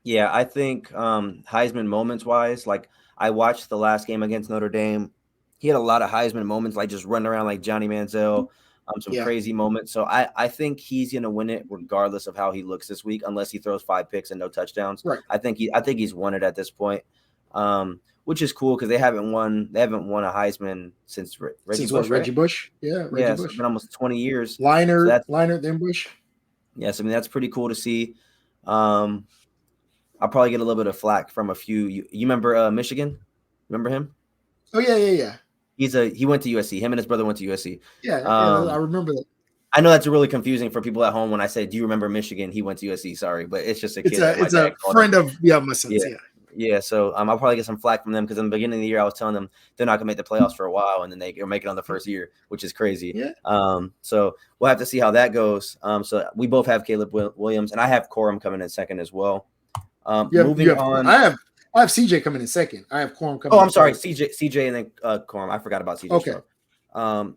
Yeah, I think Heisman moments-wise, like I watched the last game against Notre Dame. He had a lot of Heisman moments, like just running around like Johnny Manziel, some crazy moments. So I think he's going to win it regardless of how he looks this week, unless he throws 5 picks and no touchdowns. Right. I think he's won it at this point, which is cool because they haven't won a Heisman since Reggie Bush. Reggie Bush. Yeah, Reggie Bush. It's been almost 20 years. Leinart, then Bush. Yes, I mean that's pretty cool to see. I'll probably get a little bit of flack from a few. You remember Michigan? Remember him? Oh yeah. He went to USC. Him and his brother went to USC. Yeah, I remember that. I know that's really confusing for people at home when I say, "Do you remember Michigan?" He went to USC. Sorry, but it's just a kid. It's a friend of my son's. Yeah. So I'll probably get some flack from them because in the beginning of the year I was telling them they're not gonna make the playoffs for a while, and then they make it on the first year, which is crazy. Yeah. So we'll have to see how that goes. So we both have Caleb Williams, and I have Corum coming in second as well. Moving on, I have CJ coming in second. I have Corum coming. Oh, I'm sorry, CJ, and then Corum. I forgot about CJ. Okay.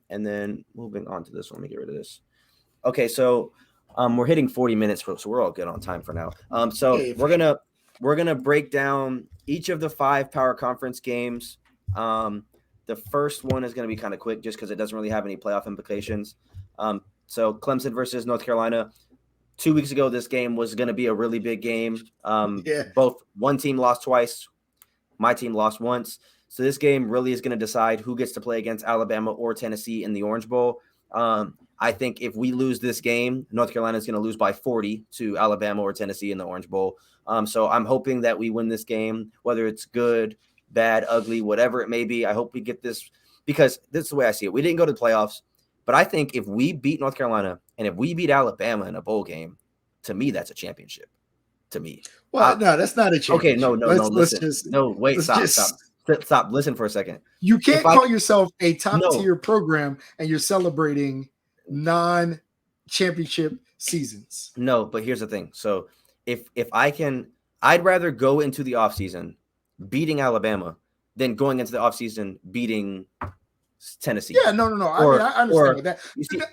And then moving on to this one, let me get rid of this. Okay, so we're hitting 40 minutes, so we're all good on time for now. So we're gonna break down each of the 5 power conference games. The first one is gonna be kind of quick, just because it doesn't really have any playoff implications. So Clemson versus North Carolina. 2 weeks ago, this game was going to be a really big game. Both one team lost twice. My team lost once. So this game really is going to decide who gets to play against Alabama or Tennessee in the Orange Bowl. I think if we lose this game, North Carolina is going to lose by 40 to Alabama or Tennessee in the Orange Bowl. So I'm hoping that we win this game, whether it's good, bad, ugly, whatever it may be. I hope we get this because this is the way I see it. We didn't go to the playoffs. But I think if we beat North Carolina and if we beat Alabama in a bowl game, to me, that's a championship. To me. Well, no, that's not a championship. Okay, no. Stop. Listen for a second. You can't call yourself a top-tier program and you're celebrating non-championship seasons. No, but here's the thing. So if I'd rather go into the offseason beating Alabama than going into the offseason beating Tennessee. Yeah, no. I understand that.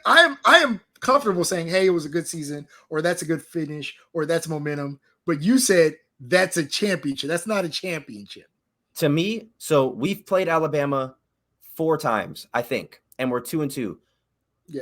I am comfortable saying, hey, it was a good season, or that's a good finish, or that's momentum. But you said that's a championship. That's not a championship. To me, so we've played Alabama 4 times, I think, and we're 2-2. Yeah.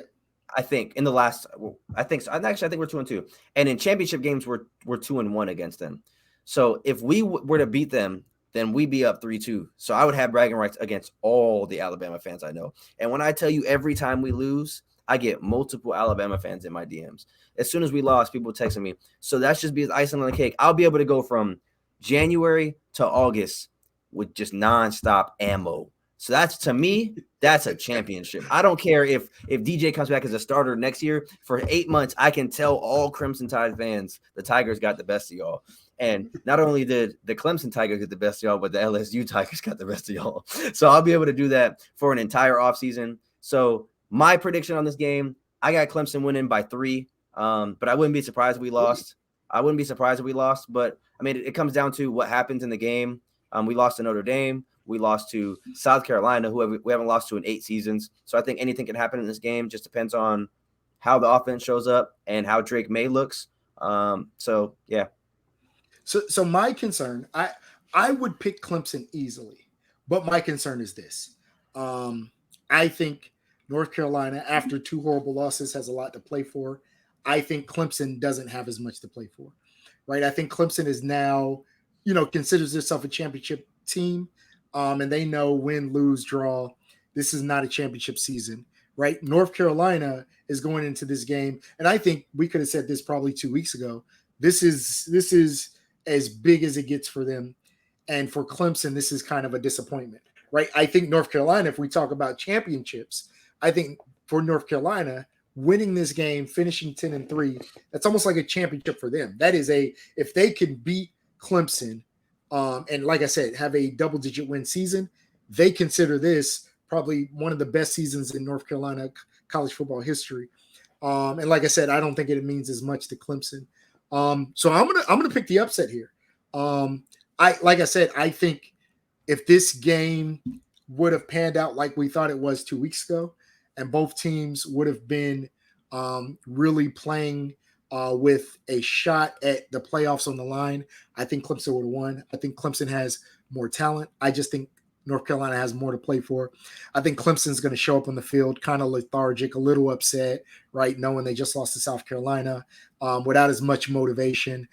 I think in the last, I think so. Actually, I think we're 2-2. And in championship games, we're 2-1 against them. So if we were to beat them, then we'd be up 3-2. So I would have bragging rights against all the Alabama fans I know. And when I tell you every time we lose, I get multiple Alabama fans in my DMs. As soon as we lost, people texting me. So that's just be icing on the cake. I'll be able to go from January to August with just nonstop ammo. So that's, to me, that's a championship. I don't care if DJ comes back as a starter next year. For 8 months, I can tell all Crimson Tide fans the Tigers got the best of y'all. And not only did the Clemson Tigers get the best of y'all, but the LSU Tigers got the best of y'all. So I'll be able to do that for an entire offseason. So my prediction on this game, I got Clemson winning by 3. But I wouldn't be surprised if we lost. But I mean, it comes down to what happens in the game. We lost to Notre Dame. We lost to South Carolina, who we haven't lost to in 8 seasons. So I think anything can happen in this game. Just depends on how the offense shows up and how Drake May looks. So yeah. So my concern, I would pick Clemson easily, but my concern is this. I think North Carolina, after 2 horrible losses, has a lot to play for. I think Clemson doesn't have as much to play for, right? I think Clemson is now, considers itself a championship team, and they know win, lose, draw. This is not a championship season, right? North Carolina is going into this game, and I think we could have said this probably 2 weeks ago. This is as big as it gets for them, and for Clemson, this is kind of a disappointment, right? I think North Carolina, if we talk about championships, I think for North Carolina, winning this game, finishing 10-3, that's almost like a championship for them. That is if they can beat Clemson, and like I said, have a double-digit win season, they consider this probably one of the best seasons in North Carolina college football history. And like I said, I don't think it means as much to Clemson. So I'm gonna pick the upset here. I think if this game would have panned out like we thought it was 2 weeks ago, and both teams would have been really playing with a shot at the playoffs on the line, I think Clemson would have won. I think Clemson has more talent. I just think North Carolina has more to play for. I think Clemson's going to show up on the field kind of lethargic, a little upset, right, knowing they just lost to South Carolina without as much motivation.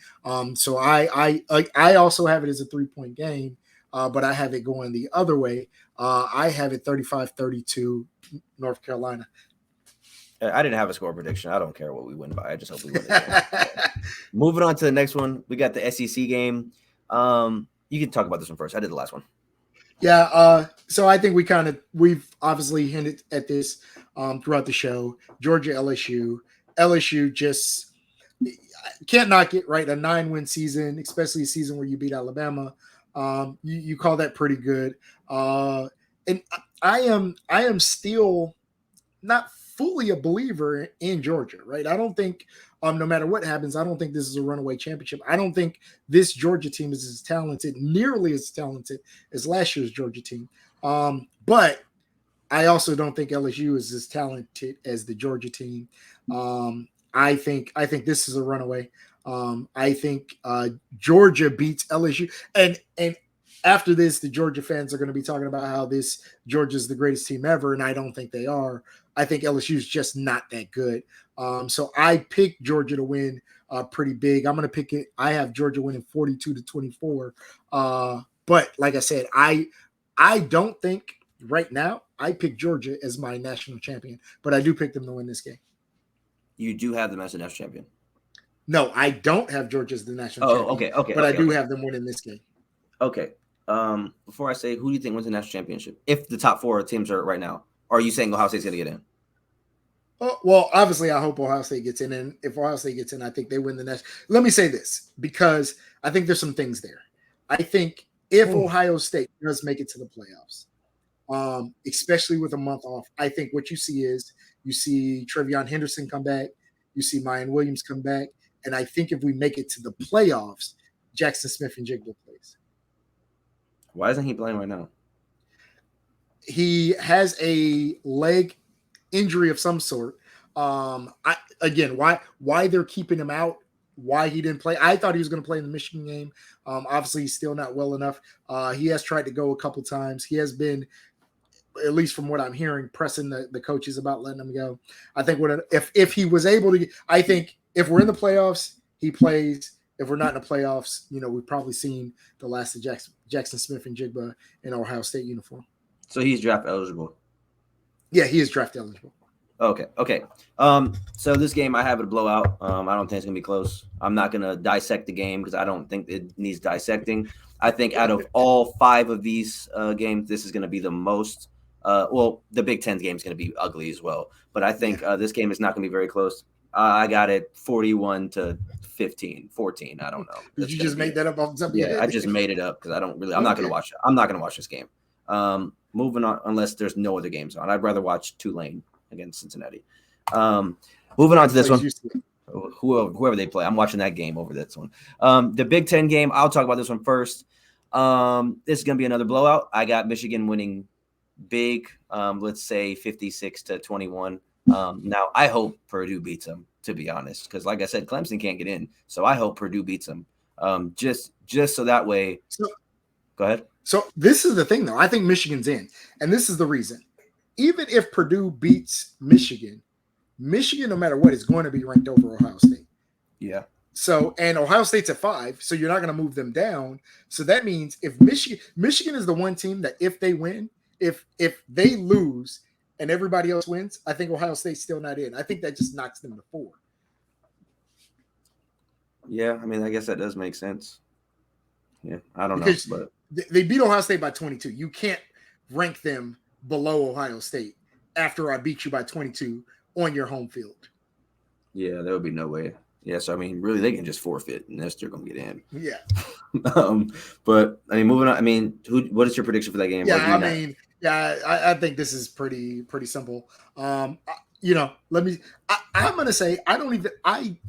So I also have it as a 3-point game, but I have it going the other way. I have it 35-32 North Carolina. I didn't have a score prediction. I don't care what we win by. I just hope we win. Moving on to the next one, we got the SEC game. You can talk about this one first. I did the last one. Yeah, so I think we've obviously hinted at this throughout the show. Georgia, LSU just can't knock it, right? A 9-win season, especially a season where you beat Alabama. You call that pretty good. And I am still not fully a believer in Georgia, right? I don't think no matter what happens, I don't think this is a runaway championship. I don't think this Georgia team is as talented, nearly as talented as last year's Georgia team. But I also don't think LSU is as talented as the Georgia team. I think this is a runaway. I think Georgia beats LSU, and after this, the Georgia fans are going to be talking about how this Georgia is the greatest team ever, and I don't think they are. I think LSU is just not that good. So I picked Georgia to win pretty big. I'm going to pick it. I have Georgia winning 42-24. But like I said, I don't think right now I pick Georgia as my national champion, but I do pick them to win this game. You do have them as a national champion? No, I don't have Georgia as the national champion. Okay. But I do have them winning this game. Okay. Before I say, who do you think wins the national championship? If the top 4 teams are right now, or are you saying Ohio State's going to get in? Well, obviously, I hope Ohio State gets in. And if Ohio State gets in, I think they win the national. Let me say this, because I think there's some things there. I think if Ohio State does make it to the playoffs, especially with a month off, I think what you see Trevion Henderson come back, you see Mayan Williams come back, and I think if we make it to the playoffs, Jackson Smith-Njigba plays. Why isn't he playing right now? He has a leg injury of some sort. Why they're keeping him out, why he didn't play. I thought he was going to play in the Michigan game. Obviously, he's still not well enough. He has tried to go a couple times. He has been, at least from what I'm hearing, pressing the coaches about letting him go. I think if he was able to, I think if we're in the playoffs, he plays. If we're not in the playoffs, we've probably seen the last of Jackson Smith-Njigba in Ohio State uniform. So he's draft eligible. Yeah, he is draft eligible. Okay. So this game, I have it a blowout. I don't think it's gonna be close. I'm not gonna dissect the game because I don't think it needs dissecting. I think out of all 5 of these games, this is gonna be the most. Well, the Big Ten game is gonna be ugly as well, but I think this game is not gonna be very close. I got it 41-15, 14. I don't know. Did you just make that up off the top of your Yeah, head? I just made it up because I don't really. I'm not gonna watch it. I'm not gonna watch this game. Moving on, unless there's no other games on. I'd rather watch Tulane against Cincinnati. Moving on to this one. Whoever they play, I'm watching that game over this one. The Big Ten game, I'll talk about this one first. This is going to be another blowout. I got Michigan winning big, let's say 56-21. Now, I hope Purdue beats them, to be honest, because like I said, Clemson can't get in. So I hope Purdue beats them. Just so that way. Go ahead. So this is the thing, though. I think Michigan's in, and this is the reason. Even if Purdue beats Michigan, no matter what, is going to be ranked over Ohio State. Yeah. So, and Ohio State's at 5, so you're not going to move them down. So that means if Michigan is the one team that if they win, if they lose and everybody else wins, I think Ohio State's still not in. I think that just knocks them to 4. Yeah, I mean, I guess that does make sense. Yeah, I don't know, but they beat Ohio State by 22. You can't rank them below Ohio State after I beat you by 22 on your home field. Yeah, there would be no way. Yeah, so I mean, really, they can just forfeit, and they're still going to get in. Yeah. But I mean, moving on. I mean, what is your prediction for that game? Yeah, I think this is pretty simple. I'm going to say I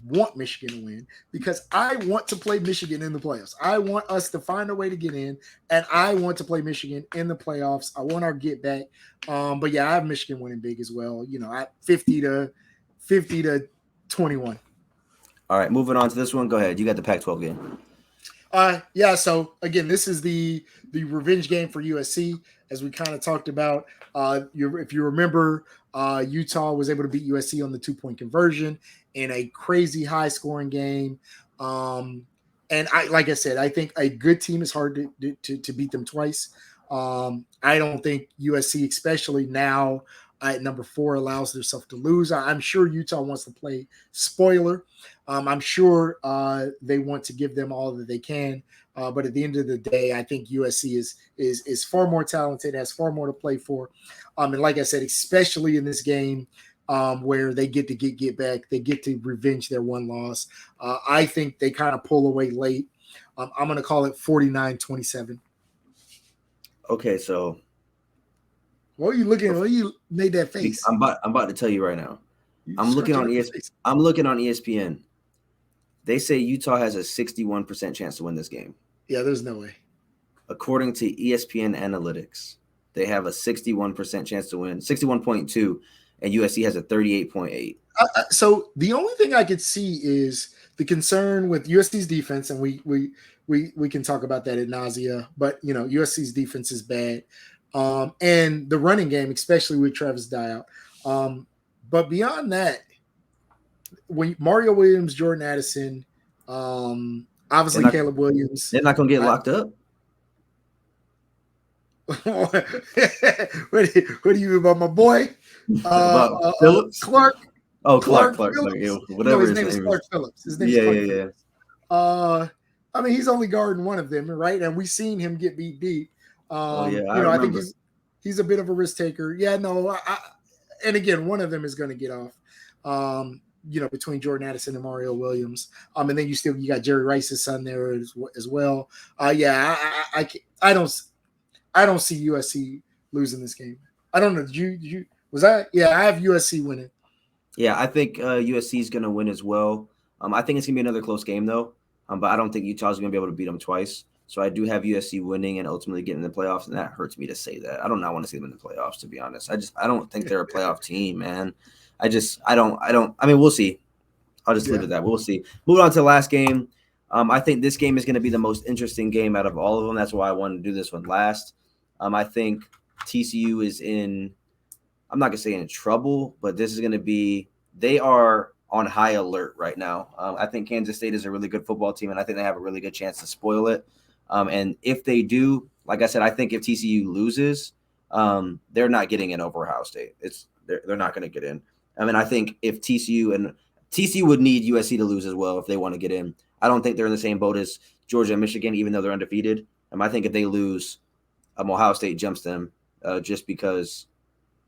want Michigan to win because I want to play Michigan in the playoffs. I want us to find a way to get in, and I want to play Michigan in the playoffs. I want our get back. But yeah, I have Michigan winning big as well. I 50-21. All right, moving on to this one. Go ahead. You got the Pac-12 game. Yeah. So again, this is the revenge game for USC, as we kind of talked about. If you remember, Utah was able to beat USC on the 2-point conversion in a crazy high scoring game. And like I said, I think a good team is hard to beat them twice. I don't think USC, especially now at number 4, allows themselves to lose. I'm sure Utah wants to play spoiler. I'm sure they want to give them all that they can. But at the end of the day, I think USC is far more talented, has far more to play for. And like I said, especially in this game where they get to get back, they get to revenge their one loss. I think they kind of pull away late. I'm going to call it 49-27. Okay, so what are you looking at? What you made that face? I'm about to tell you right now. I'm looking on ESPN. They say Utah has a 61% chance to win this game. Yeah, there's no way. According to ESPN analytics, they have a 61% chance to win, 61.2, and USC has a 38.8. So the only thing I could see is the concern with USC's defense, and we can talk about that ad nausea, but USC's defense is bad. And the running game, especially with Travis Dial. But beyond that, when Mario Williams, Jordan Addison, obviously Caleb Williams. They're not going to get locked up. What do you mean about my boy? Phillips? Clark. Oh, Clark. Whatever his name is. Clark Phillips. His name is Clark Phillips. I mean, he's only guarding one of them, right? And we've seen him get beat deep. I think he's a bit of a risk taker. Yeah, no. And again, one of them is going to get off. Between Jordan Addison and Mario Williams. And then you got Jerry Rice's son there as well. I don't see USC losing this game. I don't know. I have USC winning. Yeah, I think USC is going to win as well. I think it's going to be another close game though. But I don't think Utah's going to be able to beat them twice. So I do have USC winning and ultimately getting in the playoffs, and that hurts me to say that. I do not want to see them in the playoffs, to be honest. I don't think they're a playoff team, man. I mean, we'll see. I'll just leave it at that. We'll see. Moving on to the last game. I think this game is going to be the most interesting game out of all of them. That's why I wanted to do this one last. I think TCU is I'm not going to say in trouble, but this is going to be – they are on high alert right now. I think Kansas State is a really good football team, and I think they have a really good chance to spoil it. And if they do, like I said, I think if TCU loses, they're not getting in over Ohio State. They're not going to get in. I mean, I think if TCU would need USC to lose as well if they want to get in. I don't think they're in the same boat as Georgia and Michigan, even though they're undefeated. I think if they lose, Ohio State jumps them just because.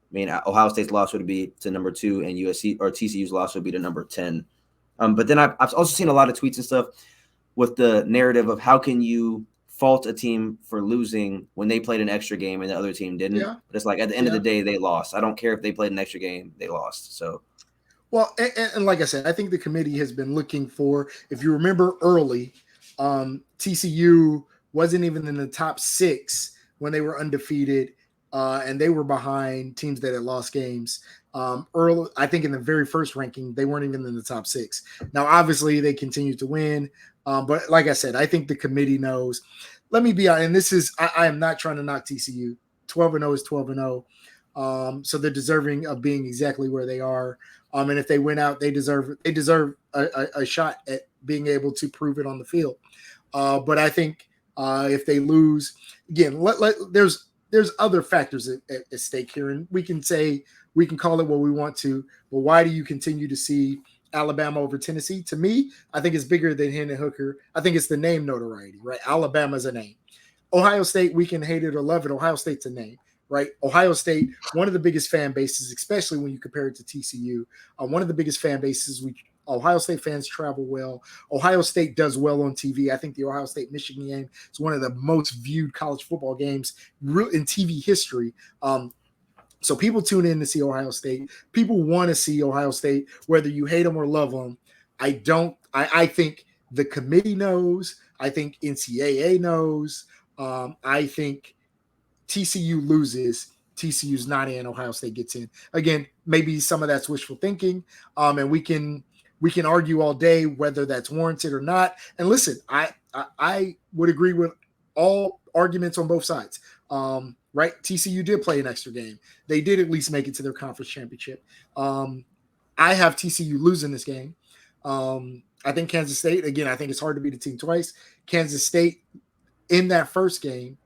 I mean, Ohio State's loss would be to number 2, and USC or TCU's loss would be to number 10. But then I've also seen a lot of tweets and stuff with the narrative of how can you fault a team for losing when they played an extra game and the other team didn't. Yeah. But it's like at the end of the day, they lost. I don't care if they played an extra game, they lost. So, well, and like I said, I think the committee has been looking for, if you remember early, TCU wasn't even in the top 6 when they were undefeated. And they were behind teams that had lost games. Early, I think in the very first ranking, they weren't even in the top 6. Now, obviously, they continued to win. But like I said, I think the committee knows. Let me be honest, and this is, I am not trying to knock TCU. 12-0 is 12-0. So they're deserving of being exactly where they are. And if they win out, they deserve a shot at being able to prove it on the field. But I think if they lose, again, there's other factors at stake here, and we can call it what we want to, but why do you continue to see Alabama over Tennessee? To me, I think it's bigger than Hendon Hooker. I think it's the name notoriety, right? Alabama's a name. Ohio State, we can hate it or love it. Ohio State's a name, right? Ohio State, one of the biggest fan bases, especially when you compare it to TCU, one of the biggest fan bases. Ohio State fans travel well. Ohio State does well on TV. I think the Ohio State-Michigan game is one of the most viewed college football games in TV history. So people tune in to see Ohio State. People want to see Ohio State, whether you hate them or love them. I think the committee knows. I think NCAA knows. I think TCU loses. TCU's not in. Ohio State gets in. Again, maybe some of that's wishful thinking. And we can argue all day whether that's warranted or not. And listen, I would agree with all arguments on both sides. Right? TCU did play an extra game. They did at least make it to their conference championship. I have TCU losing this game. I think Kansas State, again, I think it's hard to beat a team twice. Kansas State in that first game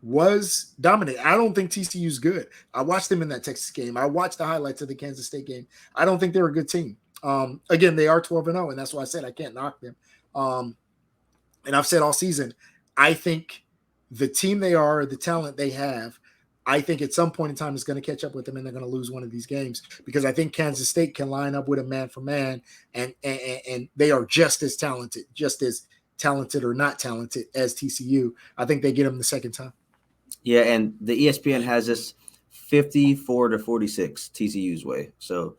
was dominant. I don't think TCU's good. I watched them in that Texas game. I watched the highlights of the Kansas State game. I don't think they're a good team. Again, they are 12-0, and that's why I said I can't knock them. And I've said all season, I think the team they are, the talent they have, I think at some point in time is going to catch up with them, and they're going to lose one of these games because I think Kansas State can line up with a man for man, and they are just as talented or not talented as TCU. I think they get them the second time. Yeah, and the ESPN has this 54-46 TCU's way. So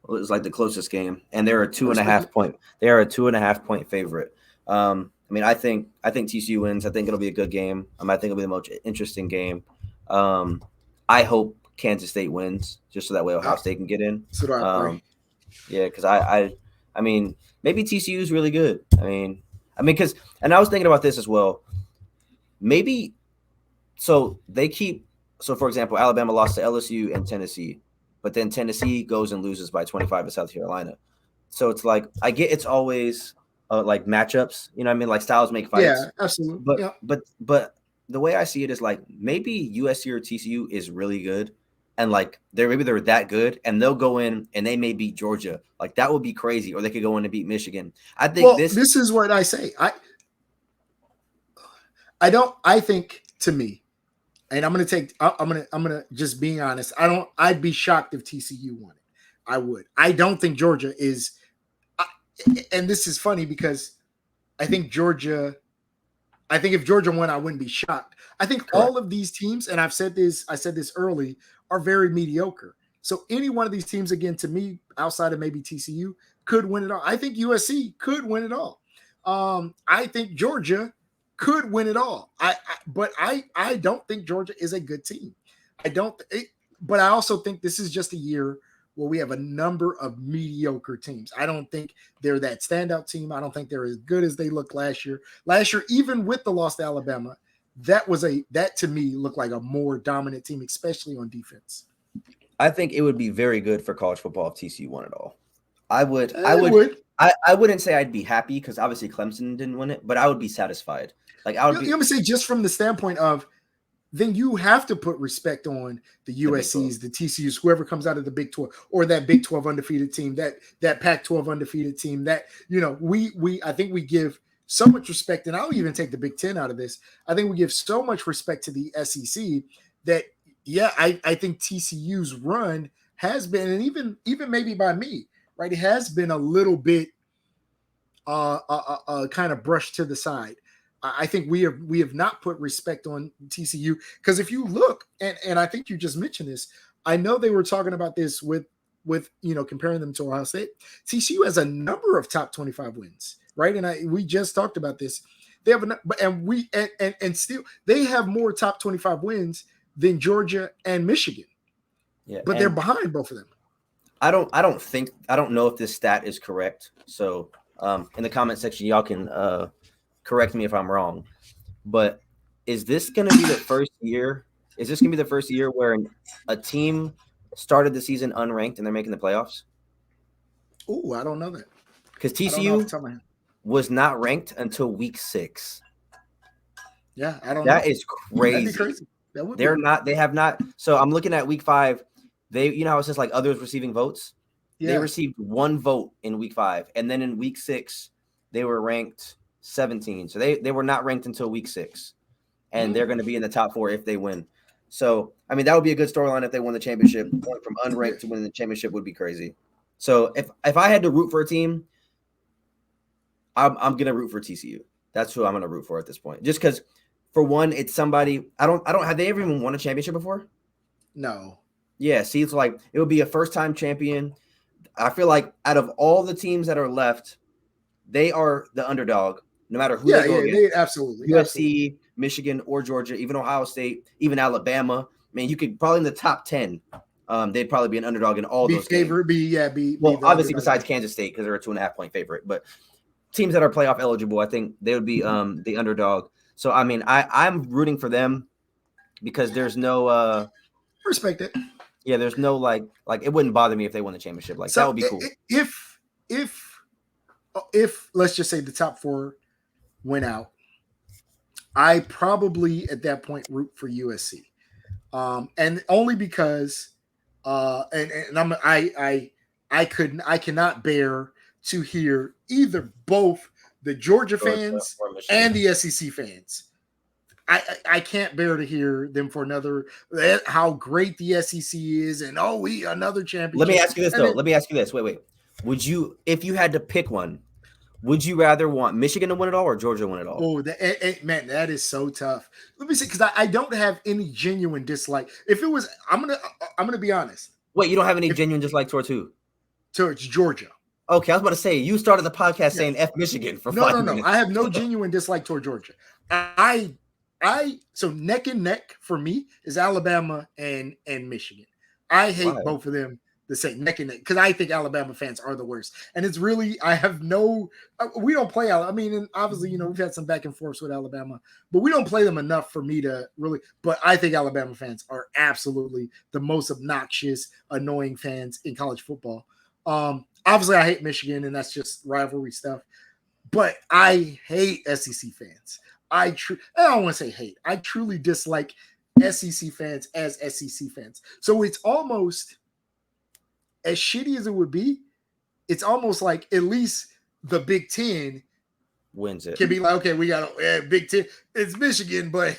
it was like the closest game, and they're a 2.5 point. They are a 2.5 point favorite. I think TCU wins. I think it'll be a good game. I think it'll be the most interesting game. I hope Kansas State wins, just so that way Ohio State can get in. So do I agree. Yeah, because I mean, maybe TCU is really good. And I was thinking about this as well. Maybe, so for example, Alabama lost to LSU and Tennessee, but then Tennessee goes and loses by 25 to South Carolina. So it's like, I get it's always like matchups, like styles make fights. Yeah, absolutely. But the way I see it is like maybe USC or TCU is really good, and like they're that good, and they'll go in and they may beat Georgia. Like that would be crazy, or they could go in and beat Michigan. I think this is what I say. I think to me, and I'm gonna just being honest. I'd be shocked if TCU won it. I would. I don't think Georgia is, and this is funny because I think if Georgia won, I wouldn't be shocked. I think Correct. All of these teams, and I said this early, are very mediocre. So any one of these teams, again, to me, outside of maybe TCU, could win it all. I think USC could win it all. I think Georgia could win it all. But I don't think Georgia is a good team. But I also think this is just a year where we have a number of mediocre teams. I don't think they're that standout team. I don't think they're as good as they looked last year. Last year, even with the loss to Alabama, that to me looked like a more dominant team, especially on defense. I think it would be very good for college football if TCU won it all. I wouldn't say I'd be happy because obviously Clemson didn't win it, but I would be satisfied. Like I would Let me say, just from the standpoint of then you have to put respect on the The Big 12. USC's, the TCU's, whoever comes out of the Big 12 or that Big 12 undefeated team, that Pac-12 undefeated team. That we I think we give so much respect, and I'll even take the Big 10 out of this. I think we give so much respect to the SEC that I think TCU's run has been, and even maybe by me, right, it has been a little bit kind of brushed to the side. I think we have not put respect on TCU because if you look, and I think you just mentioned this, I know they were talking about this with comparing them to Ohio State. TCU has a number of top 25 wins, right? And we just talked about this. They have and still they have more top 25 wins than Georgia and Michigan. Yeah, but they're behind both of them. I don't know if this stat is correct. So in the comment section, y'all can correct me if I'm wrong, but is this going to be the first year? Is this going to be the first year where a team started the season unranked and they're making the playoffs? Oh, I don't know that. Because TCU was not ranked until week 6. Yeah, I don't know. That is crazy. That'd be crazy. That would They have not. So I'm looking at week 5. They, how it says like others receiving votes. Yeah. They received 1 vote in week 5. And then in week 6, they were ranked 17. So they were not ranked until week 6. And they're going to be in the top 4 if they win. So, I mean, that would be a good storyline if they won the championship. Going from unranked to winning the championship would be crazy. So if I had to root for a team, I'm going to root for TCU. That's who I'm going to root for at this point. Just because, for one, it's somebody – I don't have they ever even won a championship before? No. Yeah, see, it's like it would be a first-time champion. I feel like out of all the teams that are left, they are the underdog, no matter who they go against. Absolutely. USC, absolutely. Michigan, or Georgia, even Ohio State, even Alabama. I mean, you could probably in the top 10, they'd probably be an underdog in all those favorite, games. Obviously besides Kansas State because they're a 2.5-point favorite. But teams that are playoff eligible, I think they would be the underdog. So, I mean, I'm rooting for them because there's no respect it. Yeah, there's no like it wouldn't bother me if they won the championship. Like, so that would be cool. If let's just say the top 4 went out, I probably at that point root for USC, and only because I cannot bear to hear either both the Georgia fans and the SEC fans. I can't bear to hear them for another how great the SEC is and another championship. Let me ask you this though. Let me ask you this. Wait. Would you, if you had to pick one, would you rather want Michigan to win it all or Georgia to win it all? Oh, man, that is so tough. Let me see, because I don't have any genuine dislike. If it was, I'm gonna be honest. Wait, you don't have any genuine dislike towards who? Towards Georgia. Okay, I was about to say you started the podcast saying F Michigan for 5 minutes. No. I have no genuine dislike toward Georgia. So neck and neck for me is Alabama and Michigan. I hate both of them the same, neck and neck, because I think Alabama fans are the worst. And it's really, I have no, we don't play Alabama. I mean, and obviously, we've had some back and forth with Alabama, but we don't play them enough for me to really, but I think Alabama fans are absolutely the most obnoxious, annoying fans in college football. Obviously, I hate Michigan, and that's just rivalry stuff, but I hate SEC fans. I don't want to say hate. I truly dislike SEC fans as SEC fans. So it's almost, as shitty as it would be, it's almost like at least the Big Ten wins it. Can be like, okay, we got Big Ten. It's Michigan, but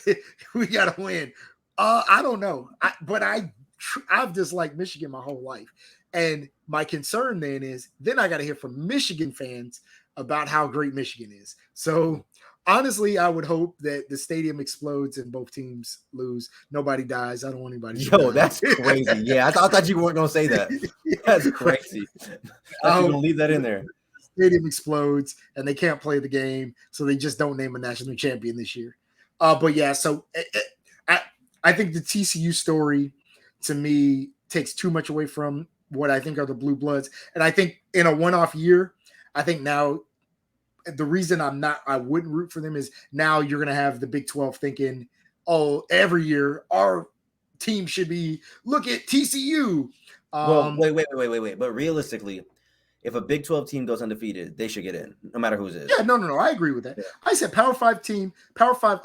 we got to win. I don't know. I've disliked Michigan my whole life. And my concern then is, I got to hear from Michigan fans about how great Michigan is. So honestly, I would hope that the stadium explodes and both teams lose. Nobody dies. I don't want anybody to die. That's crazy. Yeah, I thought you weren't going to say that. That's crazy. I'm going to leave that in there. Stadium explodes and they can't play the game, so they just don't name a national champion this year. But yeah, so I think the TCU story, to me, takes too much away from what I think are the Blue Bloods. And I think in a one-off year, I think now the reason I wouldn't root for them is now you're going to have the Big 12 thinking, every year our team should be, look at TCU. Well, wait. But realistically, if a Big 12 team goes undefeated, they should get in, no matter whose it is. Yeah, no. I agree with that. Yeah. I said Power 5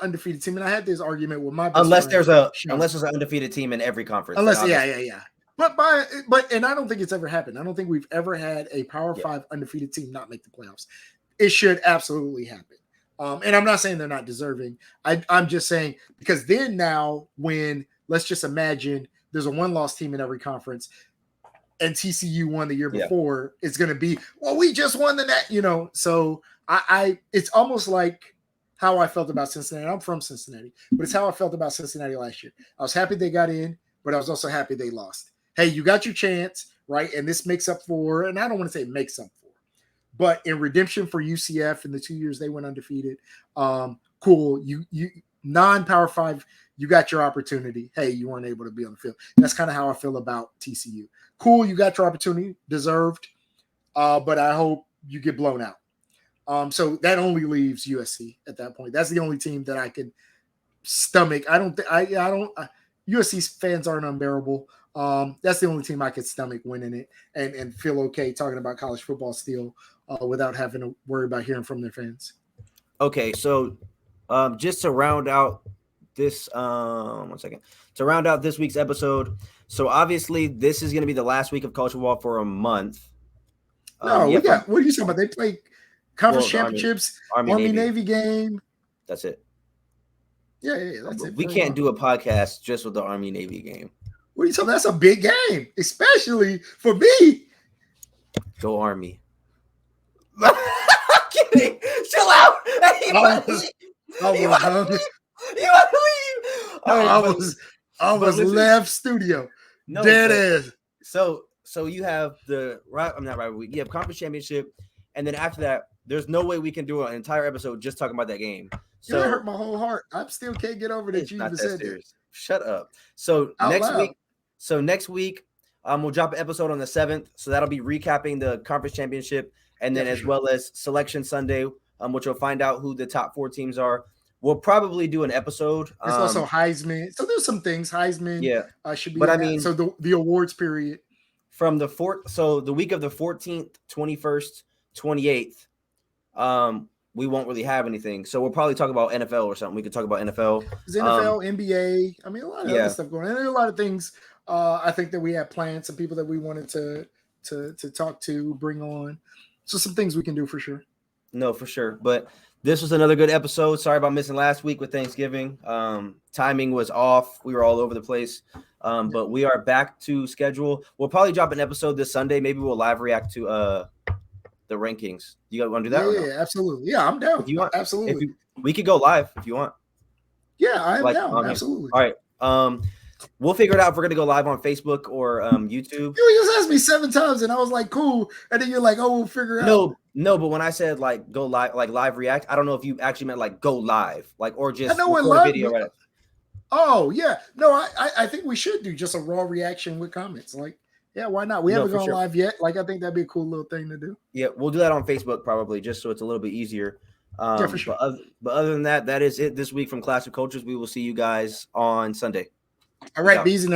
undefeated team, and I had this argument with my best unless friend, there's an undefeated team in every conference. Yeah. But and I don't think it's ever happened. I don't think we've ever had a Power 5 undefeated team not make the playoffs. It should absolutely happen. And I'm not saying they're not deserving. I'm just saying because then now when let's just imagine there's a one-loss team in every conference and TCU won the year before, it's going to be, well, we just won the net, So I it's almost like how I felt about Cincinnati. I'm from Cincinnati, but it's how I felt about Cincinnati last year. I was happy they got in, but I was also happy they lost. Hey, you got your chance, right? And this makes up for, and I don't want to say makes up for, but in redemption for UCF in the 2 years they went undefeated, cool. You non-Power 5, you got your opportunity. Hey, you weren't able to be on the field. That's kind of how I feel about TCU. Cool, you got your opportunity, deserved, but I hope you get blown out. So that only leaves USC at that point. That's the only team that I could stomach. USC's fans aren't unbearable. That's the only team I could stomach winning it and feel okay talking about college football still without having to worry about hearing from their fans. Okay, so just to round out this, to round out this week's episode. So obviously this is going to be the last week of college football for a month. No, what are you talking about? They play conference championships, Army Navy game. That's it. Yeah, that's it. We can't do a podcast just with the Army Navy game. What are you talking about? That's a big game, especially for me. Go Army. I'm kidding. Chill out. I was left studio. No, dead ass. So you have you have conference championship, and then after that, there's no way we can do an entire episode just talking about that game. So it hurt my whole heart. I still can't get over that you even said that. Shut up. So next week, we'll drop an episode on the 7th. So that'll be recapping the conference championship, and then well as Selection Sunday, which will find out who the top 4 teams are. We'll probably do an episode. There's also Heisman. So there's some things Heisman. Should be. But so the awards period from the the week of the 14th, 21st, 28th. We won't really have anything. So we'll probably talk about NFL or something. We could talk about NFL. There's NFL, NBA. I mean, a lot of other stuff going on. And there's a lot of things I think that we have planned. Some people that we wanted to talk to, bring on. So some things we can do for sure. No, for sure. But this was another good episode. Sorry about missing last week with Thanksgiving. Timing was off. We were all over the place. But we are back to schedule. We'll probably drop an episode this Sunday. Maybe we'll live react to the rankings. You guys want to do that? Yeah, absolutely. Yeah, I'm down. If you want, absolutely. We could go live if you want. Yeah, I'm down. Absolutely. All right. We'll figure it out if we're gonna go live on Facebook or YouTube. You just asked me 7 times, and I was like, "Cool," and then you're like, "Oh, we'll figure it out." No, but when I said like go live, like live react, I don't know if you actually meant like go live, like or just record video. Right? Oh yeah, no, I think we should do just a raw reaction with comments. Like, yeah, why not? We haven't gone live yet. Like, I think that'd be a cool little thing to do. Yeah, we'll do that on Facebook probably, just so it's a little bit easier. Yeah, for sure. But other than that, that is it this week from Clash of Cultures. We will see you guys on Sunday. All right, Bees.